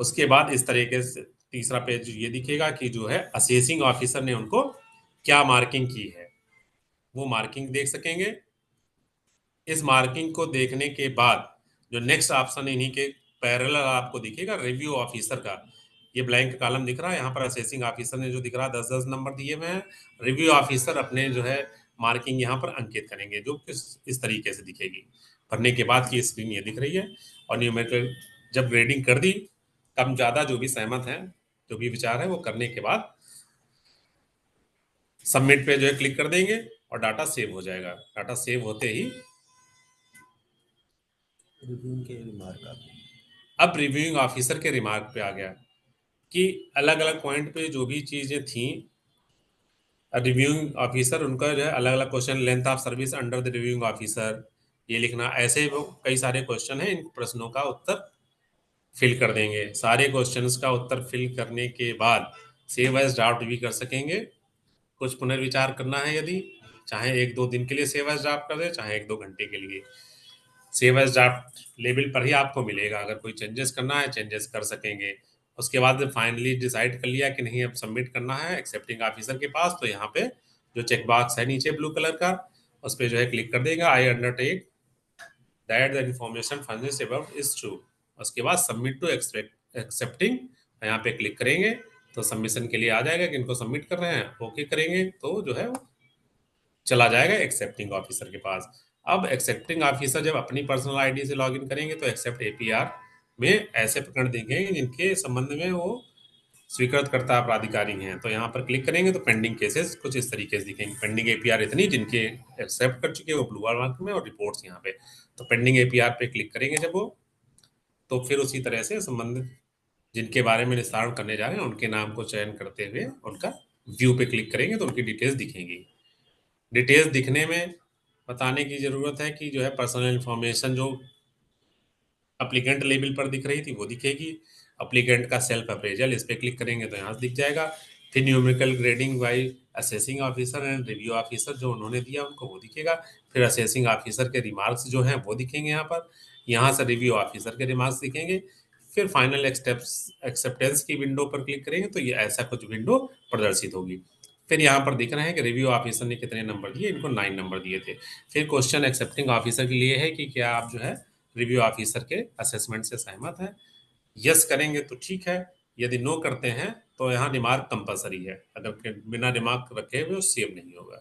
उसके बाद इस तरीके से तीसरा पेज ये दिखेगा कि जो है असेसिंग ऑफिसर ने उनको क्या मार्किंग की है वो मार्किंग देख सकेंगे। इस मार्किंग को देखने के बाद जो नेक्स्ट ऑप्शन इन्हीं के पैरेलल आपको दिखेगा रिव्यू ऑफिसर का, ये ब्लैंक कॉलम दिख रहा है। यहाँ पर असेसिंग ऑफिसर ने जो दिख रहा है 10-10 नंबर दिए हुए हैं। रिव्यू ऑफिसर अपने जो है मार्किंग यहाँ पर अंकित करेंगे जो इस तरीके से दिखेगी। भरने के बाद की स्क्रीन ये दिख रही है और न्यूमेरिकल जब ग्रेडिंग कर दी कम ज्यादा जो भी सहमत हैं जो भी विचार है वो करने के बाद सबमिट पे जो है क्लिक कर देंगे और डाटा सेव हो जाएगा। डाटा सेव होते ही रिव्यूइंग के रिमार्क अब रिव्यूइंग ऑफिसर के रिमार्क पे आ गया कि अलग अलग पॉइंट पे जो भी चीजें थी रिव्यूइंग ऑफिसर उनका जो है अलग अलग question, length of service under the reviewing officer ये लिखना, ऐसे कई सारे क्वेश्चन हैं। इन प्रश्नों का उत्तर फिल कर देंगे। सारे क्वेश्चंस का उत्तर फिल करने के बाद सेव एज ड्राफ्ट भी कर सकेंगे। कुछ पुनर्विचार करना है यदि चाहे 1-2 दिन के लिए सेव एज ड्राफ्ट कर दे चाहे 1-2 घंटे के लिए सेव एज ड्राफ्ट लेवल पर ही आपको मिलेगा। अगर कोई चेंजेस करना है चेंजेस कर सकेंगे। उसके बाद फाइनली डिसाइड कर लिया कि नहीं अब सबमिट करना है एक्सेप्टिंग ऑफिसर के पास तो यहाँ पे जो चेक बॉक्स है नीचे ब्लू कलर का उस पर जो है क्लिक कर देगा I undertake that the information furnished above is true. उसके बाद सबमिट टू एक्सेप्टिंग यहाँ पे क्लिक करेंगे तो सबमिशन के लिए आ जाएगा कि इनको सबमिट कर रहे हैं। ओके करेंगे तो जो है वो चला जाएगा एक्सेप्टिंग ऑफिसर के पास। अब एक्सेप्टिंग ऑफिसर जब अपनी पर्सनल आईडी से लॉगिन करेंगे तो एक्सेप्ट एपीआर में ऐसे प्रकरण दिखेंगे जिनके संबंध में वो स्वीकृतकर्ता प्राधिकारी हैं। तो यहाँ पर क्लिक करेंगे तो पेंडिंग केसेस कुछ इस तरीके से दिखेंगे। पेंडिंग एपीआर इतनी जिनके एक्सेप्ट कर चुके हैं वो ब्लू मार्क में और रिपोर्ट्स यहाँ पे। तो पेंडिंग एपीआर पे क्लिक करेंगे जब वो तो फिर उसी तरह से संबंधित जिनके बारे में निस्तारण करने जा रहे हैं उनके नाम को चयन करते हुए उनका व्यू पे क्लिक करेंगे तो उनकी डिटेल्स दिखेंगी। डिटेल्स दिखने में बताने की जरूरत है कि जो है पर्सनल इंफॉर्मेशन जो अप्लीकेंट लेवल पर दिख रही थी वो दिखेगी। अप्लीकेंट का सेल्फ अप्रेजल इस पे क्लिक करेंगे तो यहाँ से दिख जाएगा। फिर numerical grading by assessing officer and review officer जो उन्होंने दिया उनको वो दिखेगा। फिर असेसिंग ऑफिसर के रिमार्क्स जो हैं वो दिखेंगे यहाँ पर। यहाँ से रिव्यू ऑफिसर के रिमार्क्स दिखेंगे। फिर फाइनल एक्सेप्टेंस की विंडो पर क्लिक करेंगे तो ये ऐसा कुछ विंडो प्रदर्शित होगी। फिर यहाँ पर दिख रहे हैं कि रिव्यू ऑफिसर ने कितने नंबर दिए, इनको 9 नंबर दिए थे। फिर क्वेश्चन एक्सेप्टिंग ऑफिसर के लिए है कि क्या आप जो है रिव्यू ऑफिसर के असेसमेंट से सहमत है। यस करेंगे तो ठीक है, यदि नो करते हैं तो यहाँ रिमार्क कंपलसरी है। अगर बिना रिमार्क रखे हुए सेव नहीं होगा।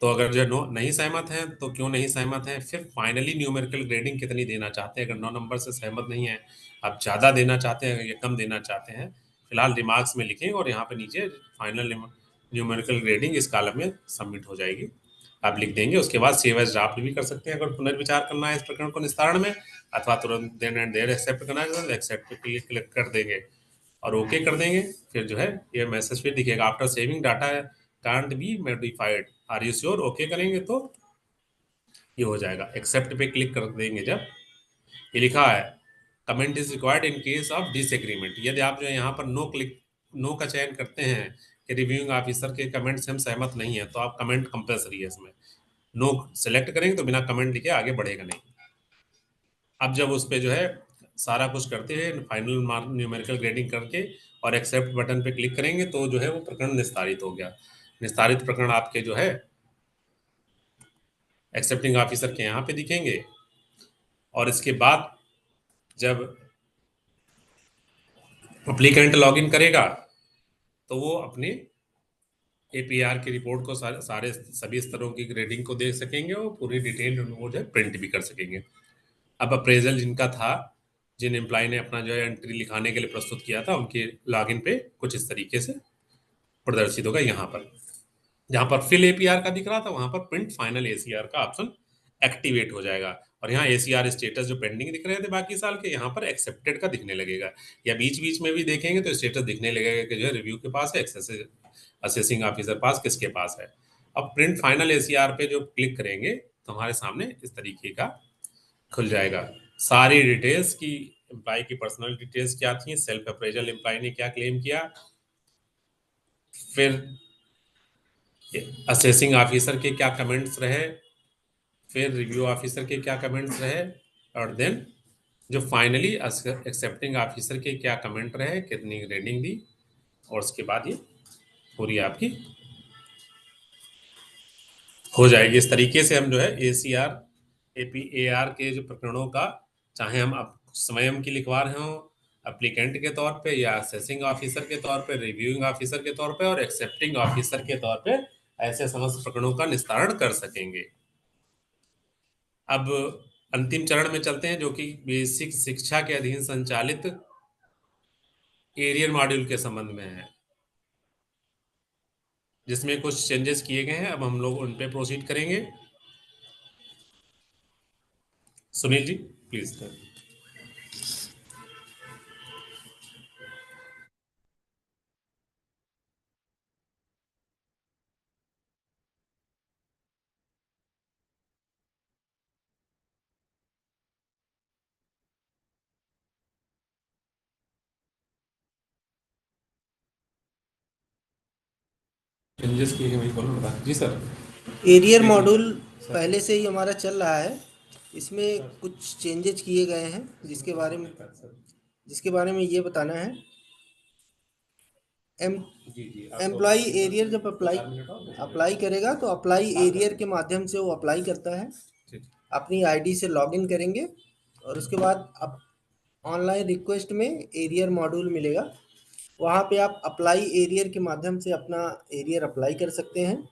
तो अगर जो नो नहीं सहमत है तो क्यों नहीं सहमत है। फिर फाइनली न्यूमेरिकल ग्रेडिंग कितनी देना चाहते हैं। अगर 9 नंबर से सहमत नहीं है, आप ज़्यादा देना चाहते हैं या कम देना चाहते हैं, फिलहाल रिमार्क्स में लिखेंगे और यहाँ पे नीचे फाइनल न्यूमेरिकल ग्रेडिंग इस कॉलम में सबमिट हो जाएगी। आप लिख देंगे। उसके बाद सेव एज ड्राफ्ट भी कर सकते हैं अगर पुनर्विचार करना है इस प्रकरण को निस्तारण में, अथवा तुरंत देन एंड देयर एक्सेप्ट करना है तो एक्सेप्ट पे क्लिक कर देंगे और ओके कर देंगे। फिर जो है ये मैसेज फिर दिखेगा after saving data can't be modified are you sure. Okay करेंगे तो ये हो जाएगा। एक्सेप्ट पे क्लिक कर देंगे जब ये लिखा है comment is required in case of disagreement. यदि आप जो है यहाँ पर नो का चयन करते हैं कि रिव्यूइंग ऑफिसर के कमेंट से हम सहमत नहीं है तो आप कमेंट कंपलसरी है इसमें। नो सेलेक्ट करेंगे तो बिना कमेंट लिखे आगे बढ़ेगा नहीं। अब जब उस पर जो है सारा कुछ करते हुए फाइनल न्यूमेरिकल ग्रेडिंग करके और एक्सेप्ट बटन पे क्लिक करेंगे तो जो है वो प्रकरण निस्तारित हो गया। निस्तारित प्रकरण आपके जो है एक्सेप्टिंग ऑफिसर के यहाँ पे दिखेंगे और इसके बाद जब अप्लीकेंट लॉगिन करेगा तो वो अपने एपीआर की रिपोर्ट को सारे सभी स्तरों की ग्रेडिंग को देख सकेंगे और पूरी डिटेल वो जो है प्रिंट भी कर सकेंगे। अब अप्रेजल जिनका था, जिन एम्प्लॉय ने अपना जो है एंट्री लिखाने के लिए प्रस्तुत किया था, उनके लॉगिन पे कुछ इस तरीके से प्रदर्शित होगा। यहाँ पर जहाँ पर फिल एपीआर का दिख रहा था वहां पर प्रिंट फाइनल एसीआर का ऑप्शन एक्टिवेट हो जाएगा और यहाँ ACR स्टेटस जो पेंडिंग दिख रहे थे बाकी साल के, यहाँ पर एक्सेप्टेड का दिखने लगेगा, या बीच बीच में भी देखेंगे तो स्टेटस दिखने लगेगा कि जो है रिव्यू के पास है, असेसिंग ऑफिसर पास किसके पास है। अब प्रिंट फाइनल ACR पे जो क्लिक करेंगे तो हमारे सामने इस तरीके का खुल जाएगा। सारी डिटेल्स की, एम्प्लॉय की पर्सनल डिटेल्स क्या थी, सेल्फ अप्रेजल एम्प्लॉय ने क्या क्लेम किया, फिर असेसिंग ऑफिसर के क्या कमेंट्स रहे, फिर रिव्यू ऑफिसर के क्या कमेंट्स रहे, और देन जो फाइनली एक्सेप्टिंग ऑफिसर के क्या कमेंट रहे, कितनी रेटिंग दी, और उसके बाद ये पूरी आपकी हो जाएगी। इस तरीके से हम जो है ACR APAR के जो प्रकरणों का, चाहे हम अब स्वयं की लिखवा रहे हो एप्लीकेंट के तौर पे, या असेसिंग ऑफिसर के तौर पे, रिव्यूइंग ऑफिसर के तौर पे, और एक्सेप्टिंग ऑफिसर के तौर पे, ऐसे समस्त प्रकरणों का निस्तारण कर सकेंगे। अब अंतिम चरण में चलते हैं, जो कि बेसिक शिक्षा के अधीन संचालित एरियर मॉड्यूल के संबंध में है, जिसमें कुछ चेंजेस किए गए हैं। अब हम लोग उन पे प्रोसीड करेंगे। सुनील जी प्लीज। चेंजेस किए गए वही बोलो बता। जी सर। एरियर मॉड्यूल पहले से ही हमारा चल रहा है, इसमें कुछ चेंजेस किए गए हैं जिसके बारे में ये बताना है। एम्प्लॉय एरियर जब अप्लाई करेगा तो अप्लाई एरियर के माध्यम से वो अप्लाई करता है, अपनी आईडी से लॉगिन करेंगे और उसके बाद आप ऑनलाइन रिक्वेस्ट में एरियर मॉड्यूल मिलेगा, वहाँ पे आप अप्लाई एरियर के माध्यम से अपना एरियर अप्लाई कर सकते हैं।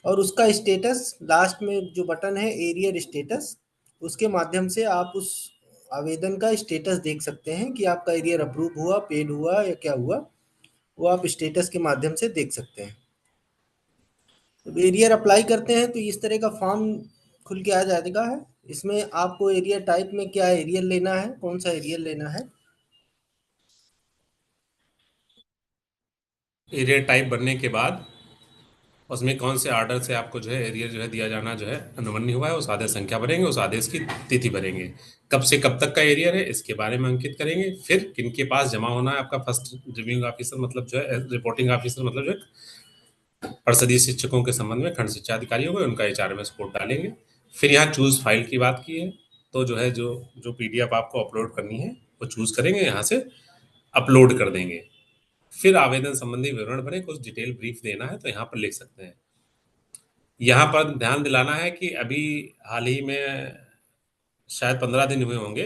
और उसका स्टेटस लास्ट में जो बटन है एरियर स्टेटस, उसके माध्यम से आप उस आवेदन का स्टेटस देख सकते हैं कि आपका एरियर अप्रूव हुआ, पेड हुआ या क्या हुआ, वो आप स्टेटस के माध्यम से देख सकते हैं। जब एरियर अप्लाई करते हैं तो इस तरह का फॉर्म खुल के आ जाएगा है। इसमें आपको एरियर टाइप में क्या एरियर लेना है, कौन सा एरियर लेना है, एरियर टाइप बनने के बाद उसमें कौन से ऑर्डर से आपको जो है एरियर जो है दिया जाना जो है अनुमन्य हुआ है, उस आदेश संख्या भरेंगे, उस आदेश की तिथि भरेंगे, कब से कब तक का एरियर है इसके बारे में अंकित करेंगे, फिर किनके पास जमा होना है आपका फर्स्ट रिव्यूइंग ऑफिसर मतलब जो है रिपोर्टिंग ऑफिसर मतलब जो है परिषदीय शिक्षकों के संबंध में खंड शिक्षा अधिकारी होंगे, उनका HRMS कोड डालेंगे। फिर यहाँ चूज फाइल की बात की है, तो जो है जो PDF आपको अपलोड करनी है वो चूज करेंगे, यहाँ से अपलोड कर देंगे। फिर आवेदन संबंधी विवरण भरें, कुछ डिटेल ब्रीफ देना है तो यहाँ पर लिख सकते हैं। यहाँ पर ध्यान दिलाना है कि अभी हाल ही में शायद 15 दिन हुए होंगे,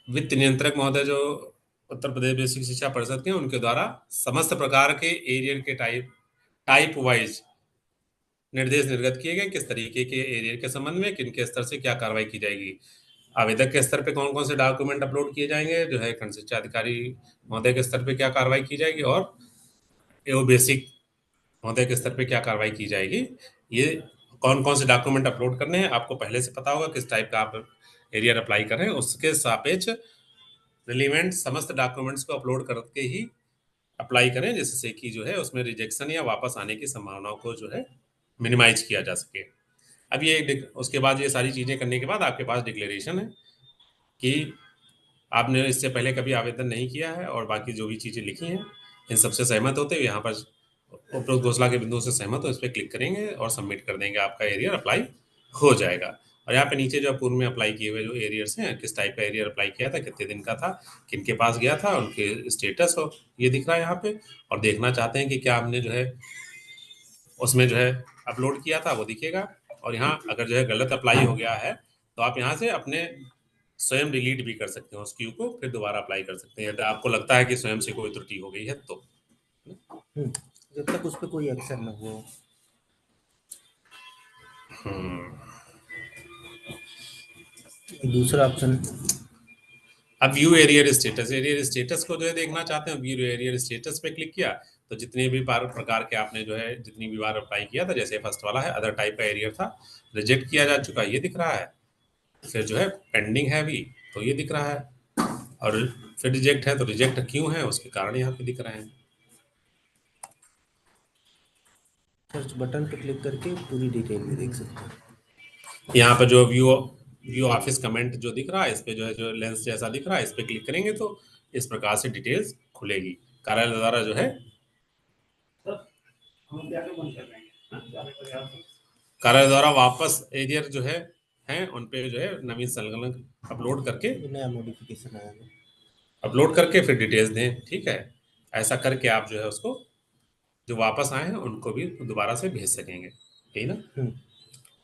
वित्त नियंत्रक महोदय जो उत्तर प्रदेश बेसिक शिक्षा परिषद के, उनके द्वारा समस्त प्रकार के एरियर के टाइप वाइज निर्देश निर्गत किए गए, किस तरीके के एरियर के संबंध में किन के स्तर से क्या कार्रवाई की जाएगी, आवेदक के स्तर पे कौन कौन से डॉक्यूमेंट अपलोड किए जाएंगे, जो है खंड शिक्षा अधिकारी महोदय के स्तर पे क्या कार्रवाई की जाएगी, और एओ बेसिक महोदय के स्तर पे क्या कार्रवाई की जाएगी। ये कौन कौन से डॉक्यूमेंट अपलोड करने हैं आपको पहले से पता होगा, किस टाइप का आप एरियर अप्लाई कर रहे हैं, उसके सापेक्ष रिलेवेंट समस्त डॉक्यूमेंट्स को अपलोड करके ही अप्लाई करें, जिससे कि जो है उसमें रिजेक्शन या वापस आने की संभावनाओं को जो है मिनिमाइज किया जा सके। अब ये उसके बाद ये सारी चीजें करने के बाद आपके पास डिक्लेरेशन है कि आपने इससे पहले कभी आवेदन नहीं किया है और बाकी जो भी चीजें लिखी हैं इन सबसे सहमत होते हुए यहाँ पर उपरोक्त घोषणा के बिंदु से सहमत हो, इस पर क्लिक करेंगे और सबमिट कर देंगे, आपका एरियर अप्लाई हो जाएगा। और यहाँ पे नीचे जो पूर्व में अप्लाई किए हुए जो एरियर्स हैं, किस टाइप का एरियर अप्लाई किया था, कितने दिन का था, किनके पास गया था, उनके स्टेटस हो ये दिख रहा है यहाँ पे। और देखना चाहते हैं कि क्या हमने जो है उसमें जो है अपलोड किया था वो दिखेगा। और यहाँ अगर जो है गलत अप्लाई हो गया है तो आप यहाँ से अपने स्वयं डिलीट भी कर सकते हो उस क्यू को, फिर दोबारा अप्लाई कर सकते हैं यदि आपको लगता है कि स्वयं से कोई त्रुटि हो गई है तो। जब तक उस पर कोई एक्शन न हो। दूसरा ऑप्शन, अब व्यू एरियर स्टेटस को जो है देखना चाहते हैं, व्यू एरियर स्टेटस पे क्लिक किया तो जितने भी प्रकार के आपने जो है जितनी भी बार अप्लाई किया था, जैसे फर्स्ट वाला है अदर टाइप का एरियर था, रिजेक्ट किया जा चुका ये दिख रहा है। फिर जो है पेंडिंग है अभी तो ये दिख रहा है, और फिर रिजेक्ट है तो रिजेक्ट क्यों है उसके कारण यहाँ पे दिख रहे हैं। सर्च बटन पे क्लिक करके पूरी डिटेल में देख सकते हैं। यहाँ पे जो व्यू ऑफिस कमेंट जो दिख रहा है, इस पे जो है जो लेंस जैसा दिख रहा है, इस पे क्लिक करेंगे तो इस प्रकार से डिटेल्स खुलेगी। कार्यालय द्वारा जो है कार्यालय द्वारा वापस एरियर जो है उन पे जो है नवीन संलग्न अपलोड करके नया मॉडिफिकेशन आया है, अपलोड करके फिर डिटेल्स दें। ठीक है, ऐसा करके आप जो है उसको जो वापस आए हैं उनको भी दोबारा से भेज सकेंगे, यही ना।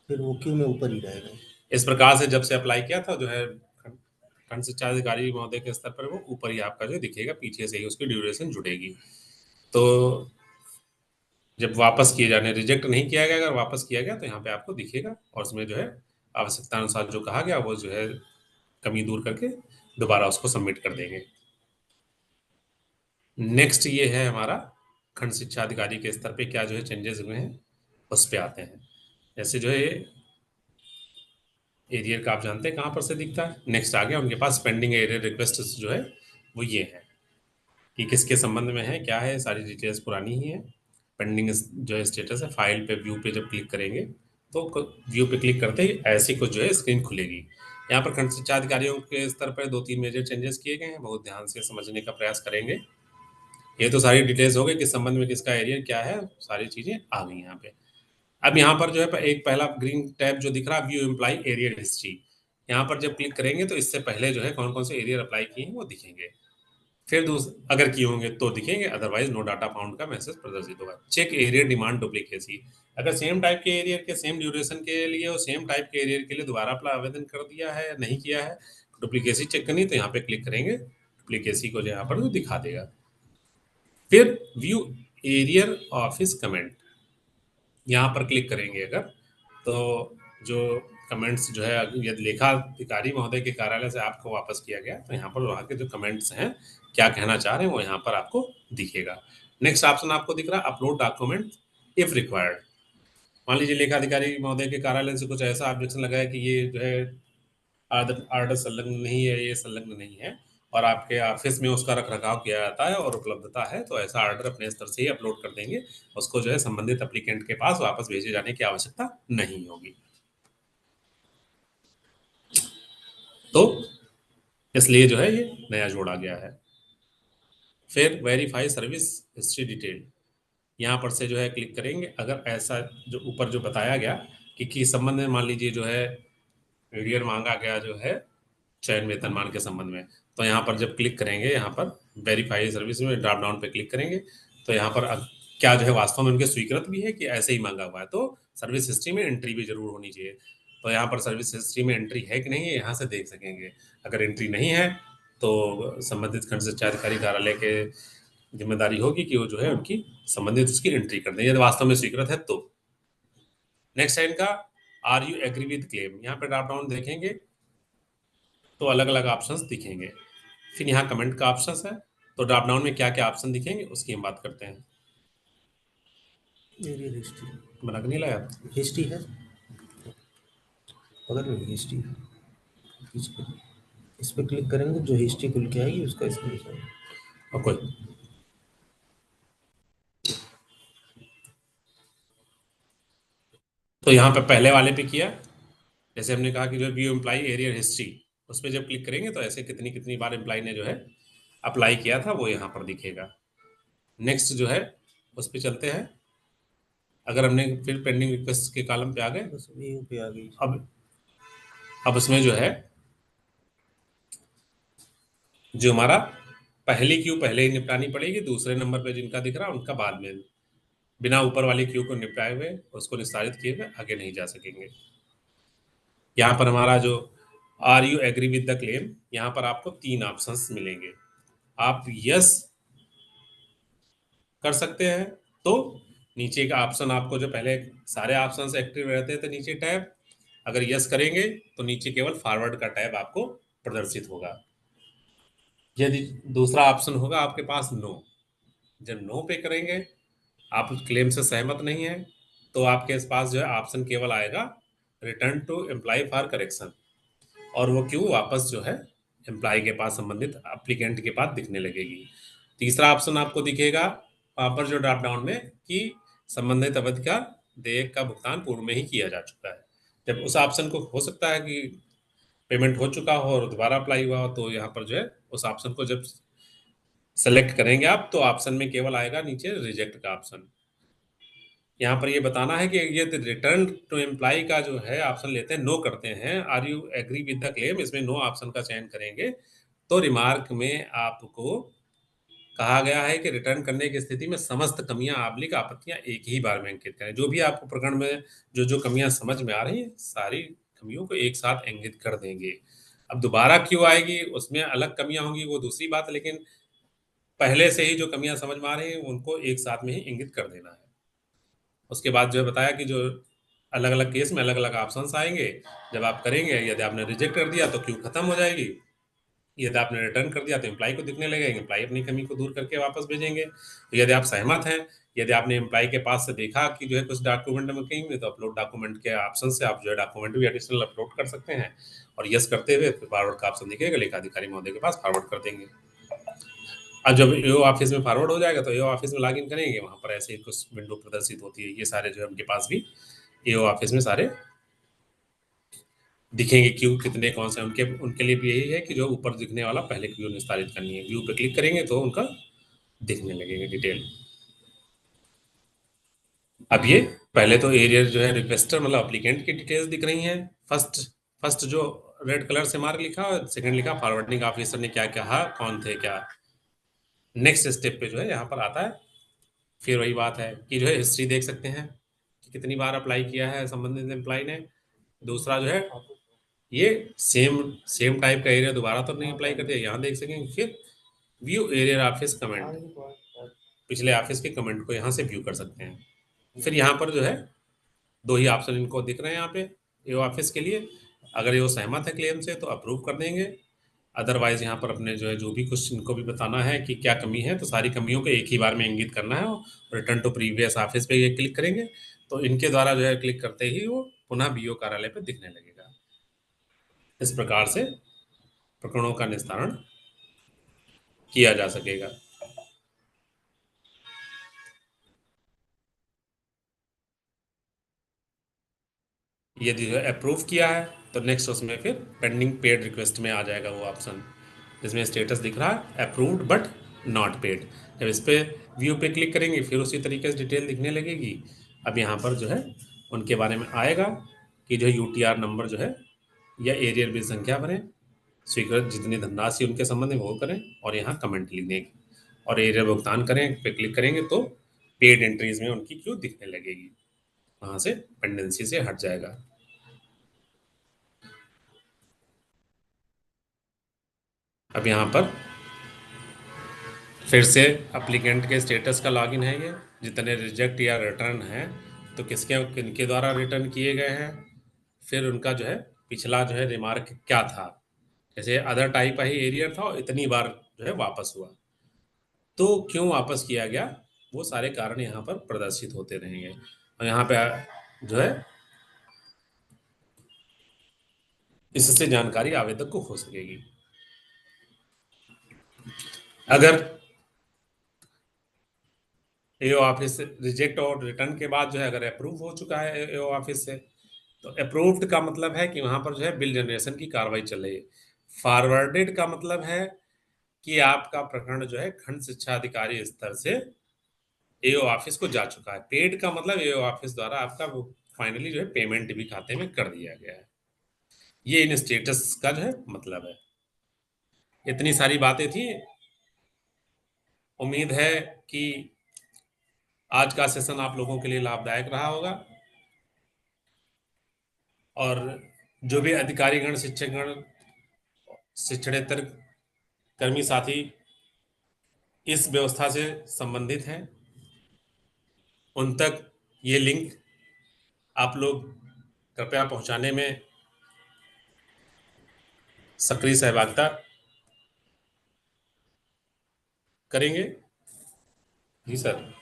फिर वो क्यू में ऊपर ही रहेगा। इस प्रकार से जब से अप्लाई किया था जो है खंड शिक्षा अधिकारी महोदय के स्तर पर वो ऊपर ही आपका जो दिखेगा, पीछे से ही उसकी ड्यूरेशन जुड़ेगी। तो जब वापस किए जाने, रिजेक्ट नहीं किया गया, अगर वापस किया गया तो यहाँ पे आपको दिखेगा, और उसमें जो है आवश्यकता अनुसार जो कहा गया वो जो है कमी दूर करके दोबारा उसको सबमिट कर देंगे। नेक्स्ट ये है हमारा खंड शिक्षा अधिकारी के स्तर पे क्या जो है चेंजेस हुए हैं उस पे आते हैं। जैसे जो है एरियर का आप जानते हैं कहाँ पर से दिखता है। नेक्स्ट आ गया उनके पास पेंडिंग एरियर रिक्वेस्ट जो है वो ये है कि किसके संबंध में है, क्या है, सारी डिटेल्स पुरानी ही है। पेंडिंग जो है स्टेटस है, फाइल पे व्यू पे जब क्लिक करेंगे तो व्यू पे क्लिक करते ही ऐसी कुछ जो है स्क्रीन खुलेगी। यहाँ पर खंड शिक्षा अधिकारियों के स्तर पर 2-3 मेजर चेंजेस किए गए हैं, बहुत ध्यान से समझने का प्रयास करेंगे। ये तो सारी डिटेल्स हो गई किस संबंध में किसका एरियर क्या है, सारी चीजें आ गई यहाँ पे। अब यहाँ पर जो है एक पहला ग्रीन टैब जो दिख रहा है व्यू एम्प्लॉय एरियर हिस्ट्री, यहाँ पर जब क्लिक करेंगे तो इससे पहले जो है कौन कौन से एरियर अप्लाई किए हैं वो दिखेंगे। फिर अगर किए होंगे तो दिखेंगे, अदरवाइज नो डाटा फाउंड का मैसेज प्रदर्शित होगा। चेक एरियर डिमांड डुप्लीकेसी, अगर सेम टाइप के एरियर के सेम ड्यूरेशन के लिए और सेम टाइप के एरियर के लिए दोबारा अपना आवेदन कर दिया है या नहीं किया है, डुप्लीकेसी चेक करनी तो यहाँ पे क्लिक करेंगे, डुप्लीकेसी को यहाँ पर दिखा देगा। फिर व्यू एरियर ऑफिस कमेंट, यहाँ पर क्लिक करेंगे अगर तो जो कमेंट्स जो है यदि लेखाधिकारी महोदय के कार्यालय से आपको वापस किया गया तो यहाँ पर वहाँ के जो कमेंट्स हैं क्या कहना चाह रहे हैं वो यहाँ पर आपको दिखेगा। नेक्स्ट ऑप्शन आपको दिख रहा है अपलोड डॉक्यूमेंट इफ रिक्वायर्ड। मान लीजिए लेखाधिकारी महोदय के कार्यालय से कुछ ऐसा ऑब्जेक्शन लगा है कि ये जो है आर्डर संलग्न नहीं है, ये संलग्न नहीं है, और आपके ऑफिस में उसका रख रखाव किया जाता है और उपलब्धता है, तो ऐसा ऑर्डर अपने स्तर से ही अपलोड कर देंगे, उसको जो है संबंधित एप्लीकेंट के पास वापस भेजे जाने की आवश्यकता नहीं होगी। तो इसलिए जो है ये नया जोड़ा गया है। फिर वेरीफाई सर्विस हिस्ट्री डिटेल, यहाँ पर से जो है क्लिक करेंगे, अगर ऐसा जो ऊपर जो बताया गया कि किस संबंध में मान लीजिए जो है एरियर मांगा गया जो है चयन वेतनमान के संबंध में, तो यहाँ पर जब क्लिक करेंगे, यहाँ पर वेरीफाई सर्विस में ड्रॉप डाउन पे क्लिक करेंगे तो यहाँ पर क्या जो है वास्तव में उनके स्वीकृत भी है कि ऐसे ही मांगा हुआ है, तो सर्विस हिस्ट्री में एंट्री भी जरूर होनी चाहिए। तो यहाँ पर सर्विस हिस्ट्री में एंट्री है कि नहीं है यहाँ से देख सकेंगे। अगर एंट्री नहीं है तो संबंधित खंड शिक्षा अधिकारी कार्यालय के जिम्मेदारी होगी कि वो जो है उनकी संबंधित उसकी एंट्री कर दें यदि वास्तव में स्वीकृत है तो। नेक्स्ट है इनका are you agree with claim, यहाँ पे ड्रॉप डाउन देखेंगे तो अलग अलग ऑप्शंस दिखेंगे। फिर यहाँ कमेंट का ऑप्शन है, तो ड्रॉप डाउन में क्या क्या ऑप्शन दिखेंगे उसकी हम बात करते हैं। एरियर हिस्ट्री बना के नहीं लाया, हिस्ट्री है अगर हिस्ट्री है, इस पे क्लिक करेंगे जो हिस्ट्री खुल के आएगी उसका स्क्रीनशॉट। और कोई तो यहाँ पे पहले वाले पे किया, जैसे हमने कहा कि जो व्यू एम्प्लॉय एरियर हिस्ट्री, उस पर जब क्लिक करेंगे तो ऐसे कितनी कितनी बार एम्प्लॉय ने जो है अप्लाई किया था वो यहाँ पर दिखेगा। नेक्स्ट जो है उस पर चलते हैं, अगर हमने फिर पेंडिंग रिक्वेस्ट के कॉलम पे आ गए, पे आ गई। अब उसमें जो है जो हमारा पहली क्यू पहले ही निपटानी पड़ेगी, दूसरे नंबर पे जिनका दिख रहा है उनका बाद में, बिना ऊपर वाली क्यू को निपटाए हुए उसको निस्तारित किए हुए आगे नहीं जा सकेंगे। यहाँ पर हमारा जो are you agree with the claim, यहाँ पर आपको 3 ऑप्शंस मिलेंगे। आप यस कर सकते हैं तो नीचे का ऑप्शन आपको जो पहले सारे ऑप्शन एक्टिव रहते थे नीचे टैब, अगर यस करेंगे तो नीचे केवल फॉरवर्ड का टैब आपको प्रदर्शित होगा। यदि दूसरा ऑप्शन होगा आपके पास नो, जब नो पे करेंगे आप उस क्लेम से सहमत नहीं है तो आपके पास जो है ऑप्शन केवल आएगा return to employ for correction. और वो क्यू वापस जो है एम्प्लॉय के पास, संबंधित एप्लीकेंट के पास दिखने लगेगी। तीसरा ऑप्शन आपको दिखेगा वहां पर जो ड्रॉप डाउन में कि संबंधित अवधि का देय का भुगतान पूर्व में ही किया जा चुका है। जब उस ऑप्शन को हो सकता है कि पेमेंट हो चुका हो और दोबारा अप्लाई हुआ हो, तो यहाँ पर जो है उस ऑप्शन को जब सेलेक्ट करेंगे आप तो ऑप्शन में केवल आएगा नीचे रिजेक्ट का ऑप्शन। यहाँ पर ये बताना है कि ये रिटर्न टू एम्प्लॉय का जो है ऑप्शन लेते हैं, नो करते हैं, are you agree with the claim, इसमें नो ऑप्शन का चयन करेंगे तो रिमार्क में आपको कहा गया है कि रिटर्न करने की स्थिति में समस्त कमियां आबलिक आपत्तियां एक ही बार में अंकित करें। जो भी आपको प्रकरण में जो जो कमियां समझ में आ रही हैं सारी कमियों को एक साथ इंगित कर देंगे। अब दोबारा क्यों आएगी उसमें अलग कमियां होंगी वो दूसरी बात, लेकिन पहले से ही जो कमियां समझ में आ रही हैं उनको एक साथ में ही इंगित कर देना है। उसके बाद जो है बताया कि जो अलग अलग केस में अलग अलग ऑप्शंस आएंगे, जब आप करेंगे यदि आपने रिजेक्ट कर दिया तो क्यू खत्म हो जाएगी, यदि आपने रिटर्न कर दिया तो एम्प्लॉय को दिखने लगेगा, एम्प्लॉय अपनी कमी को दूर करके वापस भेजेंगे। तो यदि आप सहमत हैं, यदि आपने एम्प्लॉय के पास से देखा कि जो है कुछ डॉक्यूमेंट में कहीं तो अपलोड डॉक्यूमेंट के ऑप्शन से आप जो है डॉक्यूमेंट भी एडिशनल अपलोड कर सकते हैं और यस करते हुए फिर फॉरवर्ड का ऑप्शन दिखेगा, लेखाधिकारी महोदय के पास फॉरवर्ड कर देंगे। अब जब एओ ऑफिस में फॉरवर्ड हो जाएगा तो एओ ऑफिस में लॉगिन करेंगे, वहां पर ऐसे ही कुछ विंडो प्रदर्शित होती है। ये सारे जो है उनके पास भी एओ ऑफिस में सारे दिखेंगे क्यू कितने कौन से उनके उनके लिए भी यही है कि जो ऊपर दिखने वाला पहले क्यू निस्तारित करनी है। व्यू पे क्लिक करेंगे तो उनका दिखने लगेगा डिटेल। अब ये पहले तो एरियर जो है रिक्वेस्टर मतलब अप्लीकेंट की डिटेल्स दिख रही हैं। फर्स्ट जो रेड कलर से मार्क लिखा और सेकंड लिखा फॉरवर्डिंग ऑफिसर ने क्या कहा, कौन थे क्या। नेक्स्ट स्टेप पे जो है यहाँ पर आता है, फिर वही बात है कि जो है हिस्ट्री देख सकते हैं कि कितनी बार अप्लाई किया है संबंधित एम्प्लॉय ने। दूसरा जो है ये सेम टाइप का एरिया दोबारा तो नहीं अप्लाई कर दिया, यहाँ देख सकेंगे। फिर व्यू एरिया ऑफिस कमेंट, पिछले ऑफिस के कमेंट को यहाँ से व्यू कर सकते हैं। फिर यहाँ पर जो है दो ही ऑप्शन इनको दिख रहे हैं यहाँ पे ये ऑफिस के लिए। अगर ये सहमत है क्लेम से तो अप्रूव कर देंगे, अदरवाइज यहाँ पर अपने जो है जो भी कुछ इनको भी बताना है कि क्या कमी है तो सारी कमियों को एक ही बार में इंगित करना है और रिटर्न टू प्रीवियस ऑफिस पे ये क्लिक करेंगे तो इनके द्वारा जो है क्लिक करते ही वो पुनः बीओ कार्यालय पे दिखने लगेगा। इस प्रकार से प्रकरणों का निस्तारण किया जा सकेगा। यदि जो अप्रूव किया है तो नेक्स्ट उसमें फिर पेंडिंग पेड रिक्वेस्ट में आ जाएगा वो ऑप्शन जिसमें स्टेटस दिख रहा है अप्रूव्ड बट नॉट पेड। जब इस पे व्यू पे क्लिक करेंगे फिर उसी तरीके से डिटेल दिखने लगेगी। अब यहाँ पर जो है उनके बारे में आएगा कि जो यूटीआर नंबर जो है या एरियर बिल संख्या भरें, स्वीकृत जितनी धनराशि उनके संबंध में वो करें और यहाँ कमेंट लिखने की और एरियर भुगतान करें पे क्लिक करेंगे तो पेड एंट्रीज में उनकी क्यू दिखने लगेगी, वहां से पेंडेंसी से हट जाएगा। अब यहाँ पर फिर से एप्लीकेंट के स्टेटस का लॉगिन है, ये जितने रिजेक्ट या रिटर्न हैं तो किनके द्वारा रिटर्न किए गए हैं, फिर उनका जो है पिछला जो है रिमार्क क्या था, जैसे अदर टाइप का ही एरियर था और इतनी बार जो है वापस हुआ तो क्यों वापस किया गया, वो सारे कारण यहाँ पर प्रदर्शित होते रहेंगे और यहाँ पे जो है इससे जानकारी आवेदक को हो सकेगी। अगर एओ ऑफिस रिजेक्ट और रिटर्न के बाद जो है अगर अप्रूव हो चुका है एओ ऑफिस से तो अप्रूव्ड का मतलब है कि वहां पर जो है बिल जनरेशन की कार्रवाई चल रही है। फॉरवर्डेड का मतलब है कि आपका प्रकरण जो है खंड शिक्षा अधिकारी स्तर से एओ ऑफिस को जा चुका है। पेड का मतलब एओ ऑफिस द्वारा आपका फाइनली जो है पेमेंट भी खाते में कर दिया गया है। ये इन स्टेटस का जो है मतलब है। इतनी सारी बातें थी, उम्मीद है कि आज का सेशन आप लोगों के लिए लाभदायक रहा होगा और जो भी अधिकारीगण शिक्षकगण शिक्षणेतर कर्मी साथी इस व्यवस्था से संबंधित हैं उन तक ये लिंक आप लोग कृपया पहुंचाने में सक्रिय सहभागिता करेंगे। जी सर,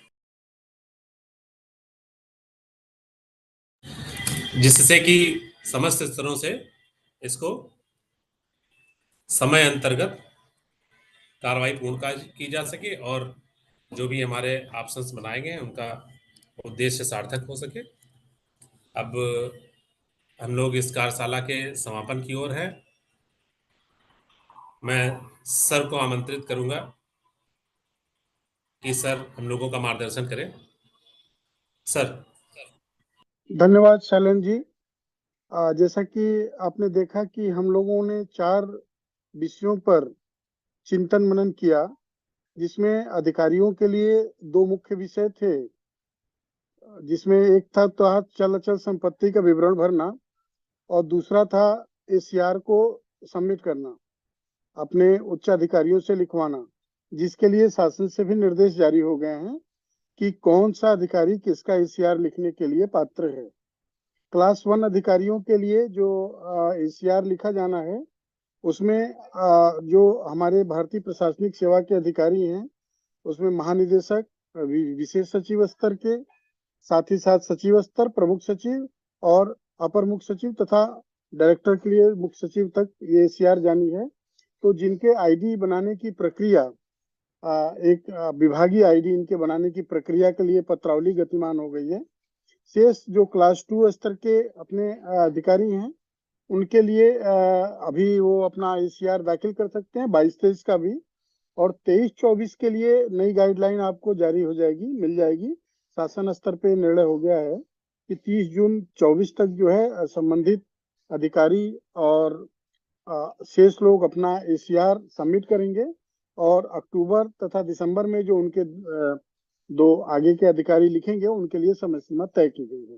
जिससे कि समस्त स्तरों से इसको समय अंतर्गत कार्रवाई पूर्ण की जा सके और जो भी हमारे ऑप्शंस बनाए गए हैं उनका उद्देश्य सार्थक हो सके। अब हम लोग इस कार्यशाला के समापन की ओर हैं। मैं सर को आमंत्रित करूंगा कि सर हम लोगों का मार्गदर्शन करें। सर। धन्यवाद शैलेंद्र जी। जैसा कि आपने देखा कि हम लोगों ने 4 विषयों पर चिंतन मनन किया, जिसमें अधिकारियों के लिए 2 मुख्य विषय थे, जिसमें एक था तो चल अचल संपत्ति का विवरण भरना और दूसरा था एसीआर को सबमिट करना, अपने उच्च अधिकारियों से लिखवाना, जिसके लिए शासन से भी निर्देश जारी हो गए हैं कि कौन सा अधिकारी किसका एसीआर लिखने के लिए पात्र है। क्लास 1 अधिकारियों के लिए जो एसीआर लिखा जाना है, उसमें जो हमारे भारतीय प्रशासनिक सेवा के अधिकारी हैं, उसमें महानिदेशक, विशेष सचिव स्तर के, साथ ही साथ सचिव स्तर, प्रमुख सचिव और अपर मुख्य सचिव तथा डायरेक्टर के लिए मुख्य सचिव तक ये एसीआर जानी है। तो जिनके आईडी बनाने की प्रक्रिया, एक विभागीय आईडी इनके बनाने की प्रक्रिया के लिए पत्रावली गतिमान हो गई है। शेष जो क्लास 2 स्तर के अपने अधिकारी हैं, उनके लिए अभी वो अपना एसीआर दाखिल कर सकते हैं 22-23 का भी, और 23-24 के लिए नई गाइडलाइन आपको जारी हो जाएगी, मिल जाएगी। शासन स्तर पे निर्णय हो गया है कि 30 जून 24 तक जो है संबंधित अधिकारी और शेष लोग अपना एसीआर सबमिट करेंगे और अक्टूबर तथा दिसंबर में जो उनके 2 आगे के अधिकारी लिखेंगे, उनके लिए समय सीमा तय की गई है।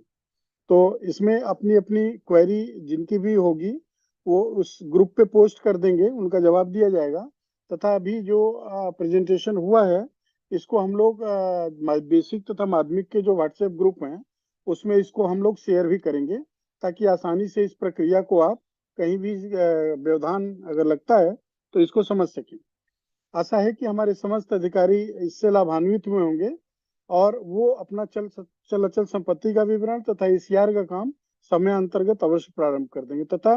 तो इसमें अपनी अपनी क्वेरी जिनकी भी होगी वो उस ग्रुप पे पोस्ट कर देंगे, उनका जवाब दिया जाएगा। तथा अभी जो प्रेजेंटेशन हुआ है, इसको हम लोग बेसिक तथा माध्यमिक के जो व्हाट्सएप ग्रुप हैं, उसमें इसको हम लोग शेयर भी करेंगे, ताकि आसानी से इस प्रक्रिया को आप कहीं भी व्यवधान अगर लगता है तो इसको समझ सकें। आशा है कि हमारे समस्त अधिकारी इससे लाभान्वित हुए होंगे और वो अपना चल अचल संपत्ति का विवरण तथा एसीआर का काम समय अंतर्गत अवश्य प्रारंभ कर देंगे। तथा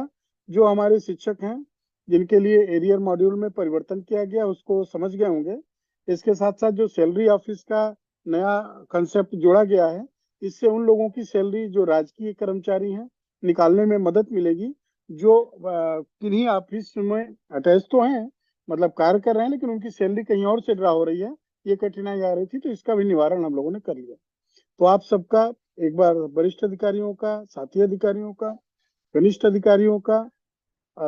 जो हमारे शिक्षक हैं, जिनके लिए एरियर मॉड्यूल में परिवर्तन किया गया, उसको समझ गए होंगे। इसके साथ साथ जो सैलरी ऑफिस का नया कंसेप्ट जोड़ा गया है, इससे उन लोगों की सैलरी जो राजकीय कर्मचारी हैं निकालने में मदद मिलेगी, जो किन्हीं ऑफिस में अटैच तो हैं, मतलब कार्य कर रहे हैं, लेकिन उनकी सैलरी कहीं और से ड्रा हो रही है, ये कठिनाई आ रही थी। तो इसका भी निवारण हम लोगों ने कर लिया। तो आप सबका एक बार वरिष्ठ अधिकारियों का, साथी अधिकारियों का, कनिष्ठ अधिकारियों का,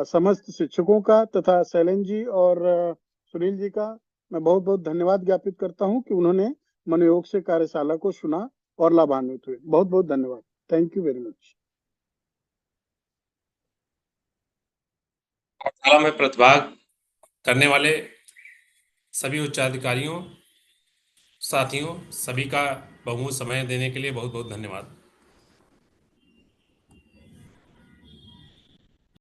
समस्त शिक्षकों का तथा शैलेंद्र जी और सुनील जी का मैं बहुत बहुत धन्यवाद ज्ञापित करता हूं कि उन्होंने मनोयोग से कार्यशाला को सुना और लाभान्वित हुए। बहुत बहुत धन्यवाद। Thank you very much. कार्यशाला में प्रतिभाग करने वाले सभी उच्चाधिकारियों, साथियों, सभी का बहुमूल्य समय देने के लिए बहुत बहुत धन्यवाद।